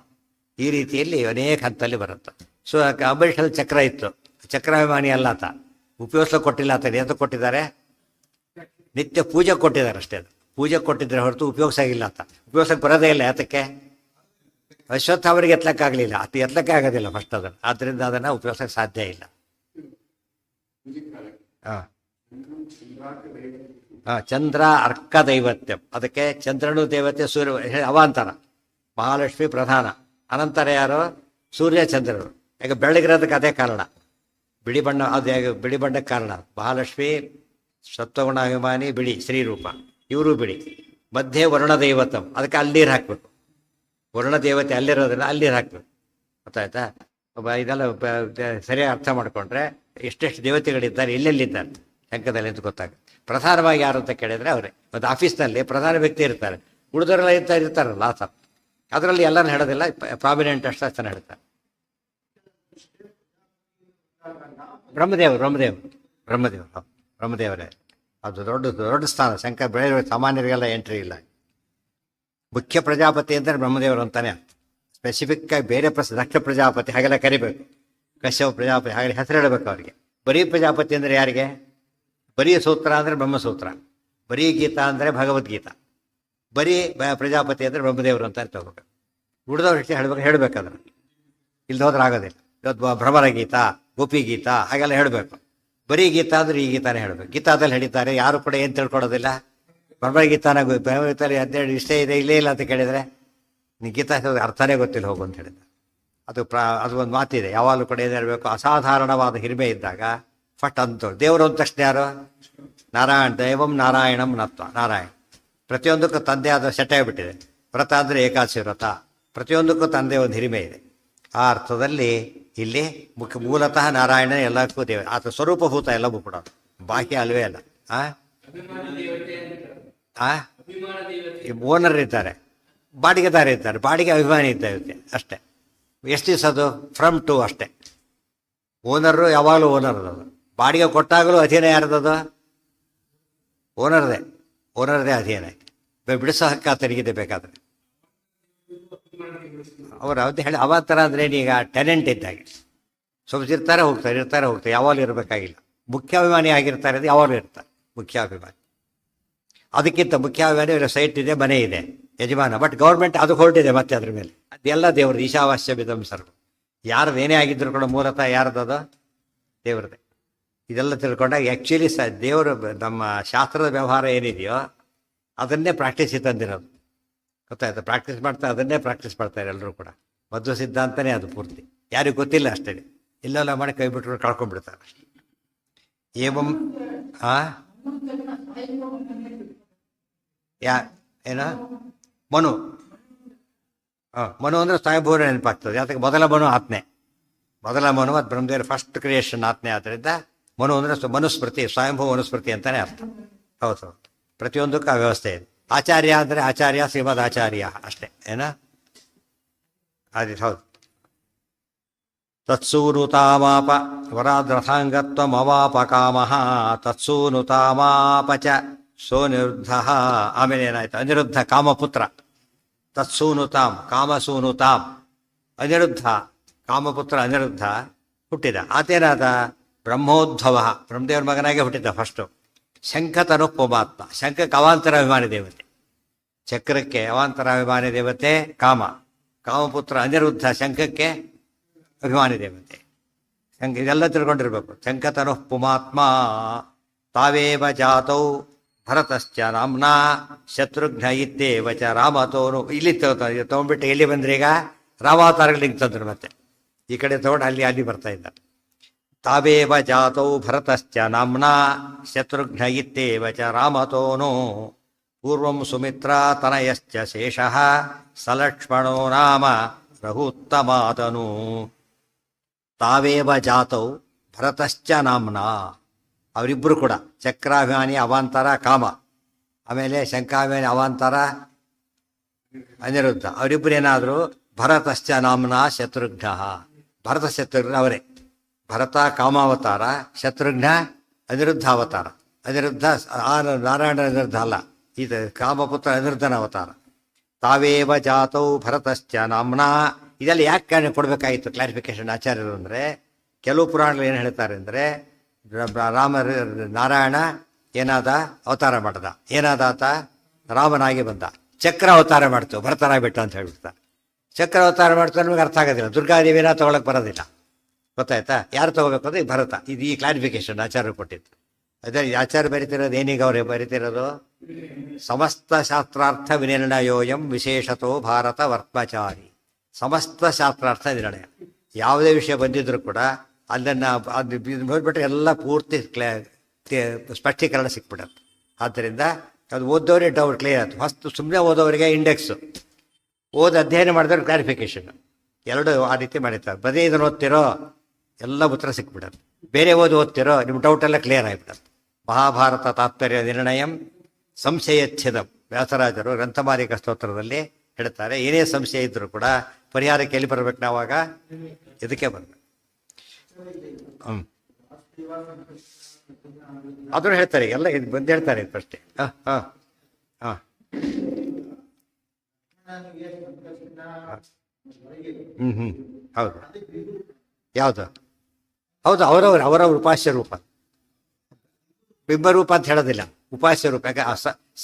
ಈ ರೀತಿಯಲ್ಲಿ ಅನೇಕ ಹಂತಲ್ಲಿ ಬರುತ್ತೆ. ಸೊ ಅಂಬರೀಷಲ್ಲಿ ಚಕ್ರ ಇತ್ತು, ಚಕ್ರಾಭಿಮಾನಿ ಅಲ್ಲ ಆತ. ಉಪಯೋಗ ಕೊಟ್ಟಿಲ್ಲ ಆತ. ಎಂತ ಕೊಟ್ಟಿದ್ದಾರೆ, ನಿತ್ಯ ಪೂಜೆ ಕೊಟ್ಟಿದ್ದಾರೆ ಅಷ್ಟೇ. ಅದು ಪೂಜೆ ಕೊಟ್ಟಿದ್ರೆ ಹೊರತು ಉಪಯೋಗಿಸಾಗಿಲ್ಲ ಆತ. ಉಪಯೋಗಕ್ಕೆ ಬರೋದೇ ಇಲ್ಲ. ಯಾತಕ್ಕೆ, ಅಶ್ವತ್ಥ ಅವರಿಗೆ ಎತ್ತಕ್ಕಾಗಲಿಲ್ಲ, ಅದು ಎತ್ತಕ್ಕೆ ಆಗೋದಿಲ್ಲ ಫಸ್ಟ್ ಅದನ್ನು. ಆದ್ದರಿಂದ ಅದನ್ನು ಉಪಯೋಗಿಸಕ್ಕೆ ಸಾಧ್ಯ ಇಲ್ಲ. ಚಂದ್ರ ಅರ್ಕ ದೈವತ್ಯಂ. ಅದಕ್ಕೆ ಚಂದ್ರನು ದೇವತೆ, ಸೂರ್ಯ ಅವಾಂತರ. ಮಹಾಲಕ್ಷ್ಮಿ ಪ್ರಧಾನ, ಅನಂತರ ಯಾರು, ಸೂರ್ಯ ಚಂದ್ರರು. ಈಗ ಬೆಳಗಿರೋದಕ್ಕೆ ಅದೇ ಕಾರಣ, ಬಿಳಿ ಬಣ್ಣ. ಅದು ಹೇಗೆ ಬಿಳಿ ಬಣ್ಣಕ್ಕೆ ಕಾರಣ, ಮಹಾಲಕ್ಷ್ಮಿ ಸತ್ವಗುಣಾಭಿಮಾನಿ, ಬಿಳಿ ಶ್ರೀರೂಪ, ಇವರು ಬಿಳಿ. ಮಧ್ಯೆ ವರುಣ ದೈವತಂ, ಅದಕ್ಕೆ ಅಲ್ಲಿ ನೀರು ಹಾಕಬೇಕು. ವರುಣ ದೇವತೆ ಅಲ್ಲಿರೋದ್ರಿಂದ ಅಲ್ಲಿ ನೀರು ಹಾಕಬೇಕು. ಗೊತ್ತಾಯ್ತಾ. ಇದೆಲ್ಲ ಸರಿಯಾಗಿ ಅರ್ಥ ಮಾಡಿಕೊಂಡ್ರೆ ಎಷ್ಟೆಷ್ಟು ದೇವತೆಗಳಿದ್ದಾರೆ, ಎಲ್ಲೆಲ್ಲಿದ್ದಾರೆ ಶಂಕದಲ್ಲಿ ಅಂತ ಗೊತ್ತಾಗುತ್ತೆ. ಪ್ರಧಾನವಾಗಿ ಯಾರು ಅಂತ ಕೇಳಿದರೆ ಅವರೇ. ಒಂದು ಆಫೀಸ್ನಲ್ಲಿ ಪ್ರಧಾನ ವ್ಯಕ್ತಿ ಇರ್ತಾರೆ, ಉಳಿದವರೆಲ್ಲ ಇರ್ತಾರಲ್ಲ ಆತ. ಅದರಲ್ಲಿ ಎಲ್ಲರೂ ಹೇಳೋದಿಲ್ಲ, ಪ್ರಾಮಿನೆಂಟ್ ಅಷ್ಟು ಹೇಳ್ತಾರೆ. ಬ್ರಹ್ಮದೇವರೇ ಅದು ದೊಡ್ಡ ಸ್ಥಾನ. ಶಂಕರ ಬೆಳೆ ಸಾಮಾನ್ಯರಿಗೆಲ್ಲ ಎಂಟ್ರಿ ಇಲ್ಲ. ಮುಖ್ಯ ಪ್ರಜಾಪತಿ ಅಂದರೆ ಬ್ರಹ್ಮದೇವರು ಅಂತಾನೆ. ಸ್ಪೆಸಿಫಿಕ್ಕಾಗಿ ಬೇರೆ ದಕ್ಷ ಪ್ರಜಾಪತಿ ಹಾಗೆಲ್ಲ ಕರಿಬೇಕು. ಕಶ್ಯಪ ಪ್ರಜಾಪತಿ ಹಾಗೆ ಹೆಸರು ಹೇಳಬೇಕು ಅವರಿಗೆ. ಬರೀ ಪ್ರಜಾಪತಿ ಅಂದರೆ ಯಾರಿಗೆ, ಬರೀ ಸೂತ್ರ ಅಂದರೆ ಬ್ರಹ್ಮಸೂತ್ರ, ಬರೀ ಗೀತಾ ಅಂದರೆ ಭಗವದ್ಗೀತಾ, ಬರೀ ಪ್ರಜಾಪತಿ ಅಂದರೆ ಬ್ರಹ್ಮದೇವರು ಅಂತ ತಗೋಬೇಕು. ಉಳಿದವ್ರ ವಿಷಯ ಹೇಳಬೇಕಾದ್ರೆ ಇಲ್ದ ಹೋದ್ರೆ ಆಗೋದಿಲ್ಲ. ಇವತ್ತು ಭ್ರಮರ ಗೀತಾ, ಗೋಪಿ ಗೀತಾ ಹಾಗೆಲ್ಲ ಹೇಳಬೇಕು. ಬರೀ ಗೀತಾ ಅಂದರೆ ಈ ಗೀತಾನೇ ಹೇಳಬೇಕು. ಗೀತಾದಲ್ಲಿ ಹೇಳಿದ್ದಾರೆ, ಯಾರು ಕೂಡ ಏನು ತಿಳ್ಕೊಡೋದಿಲ್ಲ. ಭ್ರಮರ ಗೀತಾನ ಭಗವದ್ಗೀತೆಯಲ್ಲಿ 12 ಇಷ್ಟೇ ಇದೆ, ಇಲ್ಲೇ ಇಲ್ಲ ಅಂತ ಕೇಳಿದರೆ ನೀನು ಗೀತಾ ಅರ್ಥನೇ ಗೊತ್ತಿಲ್ಲ ಹೋಗು ಅಂತ ಹೇಳಿದ್ದಾರೆ. ಅದು ಒಂದು ಮಾತಿದೆ, ಯಾವಾಗಲೂ ಕೂಡ ಏನು ಹೇಳಬೇಕು, ಅಸಾಧಾರಣವಾದ ಹಿರಿಮೆ ಇದ್ದಾಗ ಫಟ್ ಅಂತ ದೇವರು ಅಂದ ತಕ್ಷಣ ಯಾರು, ನಾರಾಯಣ ದೈವಂ ನಾರಾಯಣಂ ನತ್ವ ನಾರಾಯಣ. ಪ್ರತಿಯೊಂದಕ್ಕೂ ತಂದೆ ಆದ ಸೆಟ್ ಆಗಿಬಿಟ್ಟಿದೆ. ವ್ರತ ಅಂದರೆ ಏಕಾದಶಿ ವ್ರತ, ಪ್ರತಿಯೊಂದಕ್ಕೂ ತಂದೆ ಒಂದು ಹಿರಿಮೆ ಇದೆ. ಆ ಅರ್ಥದಲ್ಲಿ ಇಲ್ಲಿ ಮೂಲತಃ ನಾರಾಯಣ ಎಲ್ಲಕ್ಕೂ ದೇವ, ಆತ ಸ್ವರೂಪಭೂತ ಎಲ್ಲವೂ ಕೂಡ, ಬಾಹ್ಯ ಅಲ್ವೇ ಅಲ್ಲ. ಓನರ್ ಇದ್ದಾರೆ, ಬಾಡಿಗೆದಾರ ಇದ್ದಾರೆ, ಬಾಡಿಗೆ ಅಭಿಮಾನಿ ಇದ್ದಾಗುತ್ತೆ ಅಷ್ಟೇ. ಎಷ್ಟು ದಿವಸ ಅದು ಫ್ರಮ್ ಟು ಅಷ್ಟೇ. ಓನರು ಯಾವಾಗಲೂ ಓನರ್ ಅದು. ಬಾಡಿಗೆ ಕೊಟ್ಟಾಗಲೂ ಅಧೀನ ಯಾರ್ದದು? ಓನರ್ದೇ ಅಧೀನ. ಬಿಡಿಸೋ ಹಕ್ಕ ಆತನಿಗಿದೆ ಬೇಕಾದ್ರೆ. ಅವ್ರು ಅವ್ದು ಹೇಳಿ ಅವಾತರ ಅಂದ್ರೆ ಈಗ ಟೆನೆಂಟ್ ಇದ್ದಾಗೆ ಸೊಬ್ಸಿರ್ತಾರೆ ಹೋಗ್ತಾರೆ, ಇರ್ತಾರೆ ಹೋಗ್ತಾರೆ, ಯಾವಾಗಲೂ ಇರಬೇಕಾಗಿಲ್ಲ. ಮುಖ್ಯಾಭಿಮಾನಿ ಆಗಿರ್ತಾರೆ, ಅದು ಯಾವಾಗಲೂ ಇರ್ತಾರೆ ಮುಖ್ಯಾಭಿಮಾನಿ. ಅದಕ್ಕಿಂತ ಮುಖ್ಯಾಭಿಮಾನಿ ಸೈಟ್ ಇದೆ, ಮನೆ ಇದೆ, ಯಜಮಾನ. ಬಟ್ ಗೌರ್ಮೆಂಟ್ ಅದು ಹೊರಟಿದೆ ಮತ್ತೆ ಅದ್ರ ಮೇಲೆ. ಅದೆಲ್ಲ ದೇವ್ರದ್ದು. ಈಶಾವಾಸ್ಯ ಬಿದಂ ಸರ್ವ. ಯಾರ್ದು ಏನೇ ಆಗಿದ್ರು ಕೂಡ ಮೂಲತಃ ಯಾರ್ದದು? ದೇವ್ರದ್ದೇ. ಇದೆಲ್ಲ ತಿಳ್ಕೊಂಡಾಗ ಆ್ಯಕ್ಚುಲಿ ದೇವರು ನಮ್ಮ ಶಾಸ್ತ್ರದ ವ್ಯವಹಾರ ಏನಿದೆಯೋ ಅದನ್ನೇ ಪ್ರಾಕ್ಟೀಸಿಗೆ ತಂದಿರೋದು. ಗೊತ್ತಾಯ್ತು? ಪ್ರಾಕ್ಟೀಸ್ ಮಾಡ್ತಾ ಅದನ್ನೇ ಪ್ರಾಕ್ಟೀಸ್ ಮಾಡ್ತಾರೆ ಎಲ್ಲರೂ ಕೂಡ. ಮಧ್ವ ಸಿದ್ಧಾಂತನೇ ಅದು ಪೂರ್ತಿ. ಯಾರಿಗೂ ಗೊತ್ತಿಲ್ಲ ಅಷ್ಟೇ, ಇಲ್ಲೆಲ್ಲ ಮಾಡಿ ಕೈ ಬಿಟ್ಟು ಕಳ್ಕೊಂಡ್ಬಿಡ್ತಾರೆ. ಏವಂ ಏನ ಮನು ಮನು ಅಂದರೆ ಸ್ವಯಂಭೂರ ನೆನಪಾಗ್ತದೆ. ಯಾತಕ್ಕೆ? ಮೊದಲ ಮನು ಆತ್ಮೆ. ಮೊದಲ ಮನು ಅದು ಬ್ರಹ್ಮದೇವರ ಫಸ್ಟ್ ಕ್ರಿಯೇಷನ್ ಆತ್ಮೆ. ಆದ್ದರಿಂದ ಮನು ಅಂದರೆ ಮನುಸ್ಮೃತಿ, ಸ್ವಯಂಭೂ ಮನುಸ್ಮೃತಿ ಅಂತಲೇ ಅರ್ಥ. ಹೌದು, ಪ್ರತಿಯೊಂದಕ್ಕೂ ಆ ವ್ಯವಸ್ಥೆ ಇದೆ. ಆಚಾರ್ಯ ಅಂದರೆ ಆಚಾರ್ಯ, ಶ್ರೀಮದ್ ಆಚಾರ್ಯ ಅಷ್ಟೇ. ಅದು ಹೌದು. ತತ್ಸೂನುತಾಮಾಪ ವರಾದ್ರಥಾಂಗತ್ವಮವಾಪ ಕಾಮಃ ತತ್ಸೂನುತಾಮಾಪ ಚ ಸೋನಿರುದ್ಧ. ಆಮೇಲೆ ಏನಾಯ್ತು? ಅನಿರುದ್ಧ ಕಾಮಪುತ್ರ. ತತ್ಸೂನುತಾಂ ಕಾಮಸೂನುತಾಂ. ಅನಿರುದ್ಧ ಕಾಮಪುತ್ರ ಅನಿರುದ್ಧ ಹುಟ್ಟಿದ. ಆತೇನಾದ? ಬ್ರಹ್ಮೋದ್ಭವ, ಬ್ರಹ್ಮದೇವ್ರ ಮಗನಾಗೆ ಹುಟ್ಟಿದ್ದ ಫಸ್ಟು. ಶಂಖತನು ಪುಮಾತ್ಮ. ಶಂಖಕ್ಕೆ ಅವಾಂತರಾಭಿಮಾನಿ ದೇವತೆ, ಚಕ್ರಕ್ಕೆ ಅವಾಂತರಾಭಿಮಾನಿ ದೇವತೆ ಕಾಮ. ಕಾಮಪುತ್ರ ಅನಿರುದ್ಧ ಶಂಖಕ್ಕೆ ಅಭಿಮಾನಿ ದೇವತೆ. ಇದೆಲ್ಲ ತಿಳ್ಕೊಂಡಿರ್ಬೇಕು. ಶಂಖತನು ಪುಮಾತ್ಮ ತಾವೇವ ಜಾತೌ ಭರತಶ್ಚ ನಾಮ್ನಾ ಶತ್ರುಘ್ನ ಇತ್ತೇವ ಚ ರಾಮತೋನು. ಇಲ್ಲಿ ತೊಗೊಂಡ್ಬಿಟ್ಟು ಎಲ್ಲಿ ಬಂದ್ರೆ ಈಗ ರಾಮಾವತಾರಗಳಿಗೆ ತಂದ್ರು. ಮತ್ತೆ ಈ ಕಡೆ ತಗೊಂಡು ಅಲ್ಲಿ ಬರ್ತಾ ಇದ್ದ. ತಾವೇವ ಜಾತೌ ಭರತಶ್ಚ ನಾಮ್ನಾ ಶತ್ರುಘ್ನ ಇತ್ತೇವ ಚ ರಾಮತೋನು ಪೂರ್ವಂ ಸುಮಿತ್ರಾ ತನಯಶ್ಚ ಶೇಷಃ ಸಲಕ್ಷ್ಮಣೋ ನಾಮ ರಘುತ್ತಮಾತನು. ತಾವೇವ ಜಾತೌ ಭರತಶ್ಚ ನಾಮ್ನಾ. ಅವರಿಬ್ಬರು ಕೂಡ ಚಕ್ರಾಭಿಮಾನಿ ಅವಾಂತರ ಕಾಮ, ಆಮೇಲೆ ಶಂಖಾಭಿಮಾನಿ ಅವಾಂತರ ಅನಿರುದ್ಧ. ಅವರಿಬ್ಬರು ಏನಾದರೂ ಭರತಶ್ಚ ನಾಮ್ನಾ ಶತ್ರುಘ್ನ. ಭರತ ಶತ್ರುಘ್ನ ಅವರೇ. ಭರತ ಕಾಮಾವತಾರ, ಶತ್ರುಘ್ನ ಅನಿರುದ್ಧ ಅವತಾರ. ಅನಿರುದ್ಧ ನಾರಾಯಣ ಅನಿರುದ್ಧ ಅಲ್ಲ, ಇದು ಕಾಮಪುತ್ರ ಅನಿರುದ್ಧನ ಅವತಾರ. ತಾವೇವ ಜಾತೌ ಭರತಶ್ಚ ನಾಮ್ನಾ. ಇದೆಲ್ಲ ಯಾಕೆ ಕೊಡಬೇಕಾಗಿತ್ತು ಕ್ಲಾರಿಫಿಕೇಶನ್ ಆಚಾರ್ಯರು ಅಂದರೆ, ಕೆಲವು ಪುರಾಣಗಳು ಏನು ಹೇಳ್ತಾರೆ ಅಂದರೆ, ನಾರಾಯಣ ಏನಾದ? ಅವತಾರ ಮಾಡ್ದ. ಏನಾದ ಆತ? ರಾಮನಾಗಿ ಬಂದ. ಚಕ್ರ ಅವತಾರ ಮಾಡ್ತು, ಭರತನಾಗ್ಬಿಟ್ಟು ಅಂತ ಹೇಳ್ಬಿಡ್ತಾರೆ. ಚಕ್ರ ಅವತಾರ ಮಾಡ್ತು ನಮಗೆ ಅರ್ಥ ಆಗೋದಿಲ್ಲ. ದುರ್ಗಾದೇವಿನ ತೊಗೊಳಕ್ಕೆ ಬರೋದಿಲ್ಲ. ಗೊತ್ತಾಯ್ತಾ? ಯಾರು ತೊಗೋಬೇಕು ಅಂದರೆ ಭರತ. ಇದು ಈ ಕ್ಲಾರಿಫಿಕೇಶನ್ ಆಚಾರ್ಯರು ಕೊಟ್ಟಿದ್ದು. ಅದೇ ಆಚಾರ್ಯ ಬರಿತಿರೋದು ಏನೀಗ ಅವರೇ ಬರಿತಿರೋದು? ಸಮಸ್ತ ಶಾಸ್ತ್ರಾರ್ಥ ವಿನಿರ್ಣಯೋಯಂ ವಿಶೇಷತೋ ಭಾರತ ವರ್ತ್ಮಚಾರಿ. ಸಮಸ್ತ ಶಾಸ್ತ್ರಾರ್ಥ ನಿರ್ಣಯ. ಯಾವುದೇ ವಿಷಯ ಬಂದಿದ್ರು ಕೂಡ ಅದನ್ನು ಅದು ನೋಡ್ಬಿಟ್ರೆ ಎಲ್ಲ ಪೂರ್ತಿ ಸ್ಪಷ್ಟೀಕರಣ ಸಿಕ್ಬಿಡತ್ತೆ. ಆದ್ದರಿಂದ ಅದು ಓದೋರಿಗೆ ಡೌಟ್ ಕ್ಲಿಯರ್ ಆಯ್ತು. ಫಸ್ಟ್ ಸುಮ್ಮನೆ ಓದೋರಿಗೆ ಇಂಡೆಕ್ಸು, ಅಧ್ಯಯನ ಮಾಡಿದವ್ರು ಕ್ಲಾರಿಫಿಕೇಶನ್, ಎರಡು ಆ ರೀತಿ ಮಾಡಿರ್ತಾರೆ. ಬರೀ ಇದನ್ನು ಓದ್ತಿರೋ ಎಲ್ಲ ಉತ್ತರ ಸಿಕ್ಬಿಡತ್ತೆ. ಬೇರೆ ಓದ್ತಿರೋ ನಿಮ್ಮ ಡೌಟೆಲ್ಲ ಕ್ಲಿಯರ್ ಆಗಿಬಿಡತ್ತೆ. ಮಹಾಭಾರತ ತಾತ್ಪರ್ಯ ನಿರ್ಣಯಂ ಸಂಶಯಚ್ಛೇದಂ. ವ್ಯಾಸರಾಜರು ಗ್ರಂಥಮಾಲಿಕ ಸ್ತೋತ್ರದಲ್ಲಿ ಹೇಳ್ತಾರೆ, ಏನೇ ಸಂಶಯ ಇದ್ದರೂ ಕೂಡ ಪರಿಹಾರಕ್ಕೆ ಎಲ್ಲಿ ಬರ್ಬೇಕು ನಾವಾಗ? ಇದಕ್ಕೆ ಬರ್ಬೇಕು. ಅದನ್ನು ಹೇಳ್ತಾರೆ, ಎಲ್ಲ ಇದು ಬಂದು ಹೇಳ್ತಾರೆ ಫಸ್ಟೇ. ಹೌದು ಯಾವುದು? ಹೌದು, ಅವರವ್ರ ಉಪಾಸ್ಯ ರೂಪ. ಬಿಂಬರೂಪ ಅಂತ ಹೇಳೋದಿಲ್ಲ, ಉಪಾಸ್ಯ ರೂಪ. ಯಾಕೆ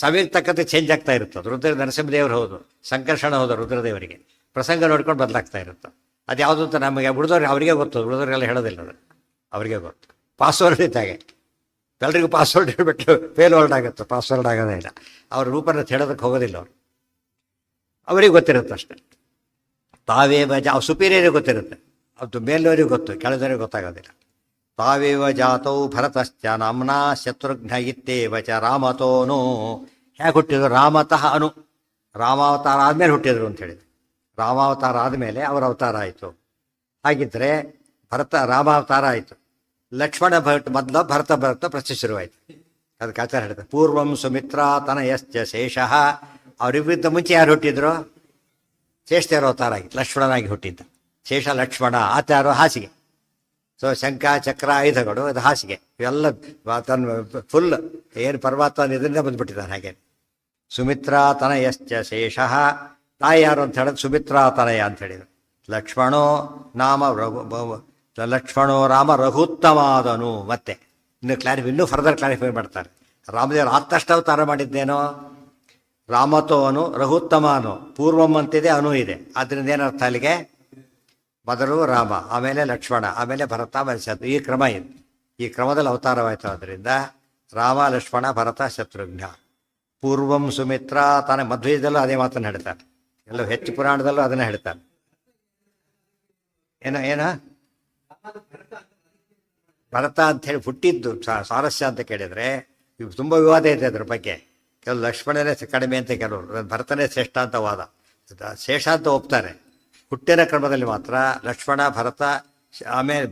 ಸಮಯಕ್ಕೆ ತಕ್ಕಂತೆ ಚೇಂಜ್ ಆಗ್ತಾ ಇರುತ್ತೆ. ರುದ್ರ ನರಸಿಂಹದೇವರು ಹೌದು, ಸಂಕರ್ಷಣ ಹೌದು, ರುದ್ರದೇವರಿಗೆ ಪ್ರಸಂಗ ನೋಡ್ಕೊಂಡು ಬದಲಾಗ್ತಾ ಇರುತ್ತೆ. ಅದು ಯಾವುದು ಅಂತ ನಮಗೆ ಉಳಿದವ್ರಿಗೆ ಅವರಿಗೆ ಗೊತ್ತು, ಉಳಿದವ್ರಿಗೆಲ್ಲ ಹೇಳೋದಿಲ್ಲ. ಅದು ಅವರಿಗೆ ಗೊತ್ತು. ಪಾಸ್ವರ್ಡ್ ಇದ್ದಾಗೆ ಎಲ್ಲರಿಗೂ ಪಾಸ್ವರ್ಡ್ ಹೇಳ್ಬಿಟ್ಟು ಫೇಲ್ ವರ್ಡ್ ಆಗುತ್ತೆ, ಪಾಸ್ವರ್ಡ್ ಆಗೋದೇ ಇಲ್ಲ. ಅವ್ರ ರೂಪನ ಹೇಳೋದಕ್ಕೆ ಹೋಗೋದಿಲ್ಲ ಅವರು, ಅವರಿಗೆ ಗೊತ್ತಿರುತ್ತೆ ಅಷ್ಟೆ. ತಾವೇ ಬಜ ಸುಪೀರಿಯರಿಗೆ ಗೊತ್ತಿರುತ್ತೆ, ಅದು ಮೇಲವರಿಗೆ ಗೊತ್ತು, ಕೆಳದವರಿಗೆ ಗೊತ್ತಾಗೋದಿಲ್ಲ. ತಾವೇವ ಜಾತೌ ಭರತಶ್ಚ ನಾಮ್ನಾ ಶತ್ರುಘ್ನ ಇತ್ತೇವ ಚ ರಾಮತೋನು. ಹೇಗೆ ಹುಟ್ಟಿದ್ರು? ರಾಮತಃ ಅನು, ರಾಮಾವತಾರ ಆದಮೇಲೆ ಹುಟ್ಟಿದ್ರು ಅಂತ ಹೇಳಿದ್ರು. ರಾಮಾವತಾರ ಆದಮೇಲೆ ಅವರ ಅವತಾರ ಆಯಿತು. ಹಾಗಿದ್ರೆ ರಾಮಾವತಾರ ಆಯಿತು, ಲಕ್ಷ್ಮಣ ಮೊದಲು ಭರತ ಪ್ರಶ್ನೆ ಶುರುವಾಯಿತು. ಅದಕ್ಕೆ ಆಚಾರ ಹೇಳ್ತಾರೆ, ಪೂರ್ವಂ ಸುಮಿತ್ರಾ ತನಯಶ್ಚ ಶೇಷಃ. ಅವರಿಬ್ಬರಿದ್ದ ಮುಂಚೆ ಯಾರು ಹುಟ್ಟಿದ್ರು? ಶೇಷದೇವರ ಅವತಾರ ಆಗಿ ಲಕ್ಷ್ಮಣನಾಗಿ ಹುಟ್ಟಿದ್ದ. ಶೇಷ ಲಕ್ಷ್ಮಣ, ಆಚಾರ ಹಾಸಿಗೆ. ಸೊ ಶಂಖ ಚಕ್ರ ಆಯುಧಗಳು, ಅದು ಹಾಸಿಗೆ. ಇವೆಲ್ಲ ತನ್ನ ಫುಲ್ ಏನು ಪರಮಾತ್ಮ ಇದರಿಂದ ಬಂದ್ಬಿಟ್ಟಿದ್ದಾನೆ. ಹಾಗೆ ಸುಮಿತ್ರಾ ತನಯಶ್ಚ ಶೇಷಃ. ತಾಯಿ ಯಾರು ಅಂತ ಹೇಳಿದ್ರೆ ಸುಮಿತ್ರಾ ತನಯ ಅಂತ ಹೇಳಿದ್ರು. ಲಕ್ಷ್ಮಣೋ ರಾಮ ರಘುತ್ತಮಾದನು. ಮತ್ತೆ ಇನ್ನೂ ಫರ್ದರ್ ಕ್ಲಾರಿಫೈ ಮಾಡ್ತಾರೆ. ರಾಮದೇವರು ಆತ್ತಷ್ಟಾವತಾರ ಮಾಡಿದ್ದೇನೋ ರಾಮತೋ ಅನು ರಘುತ್ತಮ ಅನು, ಪೂರ್ವಂ ಅಂತಿದೆ, ಅನು ಇದೆ. ಅದರಿಂದ ಏನರ್ಥ ಅಲ್ಲಿಗೆ? ಮೊದಲು ರಾಮ, ಆಮೇಲೆ ಲಕ್ಷ್ಮಣ, ಆಮೇಲೆ ಭರತ, ಆಮೇಲೆ ಶತ್ರು. ಈ ಕ್ರಮ ಇದೆ. ಈ ಕ್ರಮದಲ್ಲಿ ಅವತಾರವಾಯಿತು. ಆದ್ದರಿಂದ ರಾಮ ಲಕ್ಷ್ಮಣ ಭರತ ಶತ್ರುಘ್ನ. ಪೂರ್ವಂ ಸುಮಿತ್ರ ತಾನೇ ಮಧ್ವದಲ್ಲೂ ಅದೇ ಮಾತನ್ನು ಹೇಳ್ತಾರೆ. ಎಲ್ಲೋ ಹೆಚ್ಚು ಪುರಾಣದಲ್ಲೂ ಅದನ್ನೇ ಹೇಳ್ತಾರೆ. ಏನ ಭರತ ಅಂತ ಹೇಳಿ ಹುಟ್ಟಿದ್ದು ಸ್ವಾರಸ್ಯ ಅಂತ ಕೇಳಿದರೆ ತುಂಬ ವಿವಾದ ಇದೆ ಅದ್ರ ಬಗ್ಗೆ. ಕೆಲವು ಲಕ್ಷ್ಮಣನೇ ಕಡಿಮೆ ಅಂತ, ಕೆಲವರು ಭರತನೇ ಶ್ರೇಷ್ಠ ಅಂತ ವಾದ. ಶೇಷ ಅಂತ ಒಪ್ತಾರೆ. ಹುಟ್ಟಿನ ಕ್ರಮದಲ್ಲಿ ಮಾತ್ರ ಲಕ್ಷ್ಮಣ ಭರತ, ಆಮೇಲೆ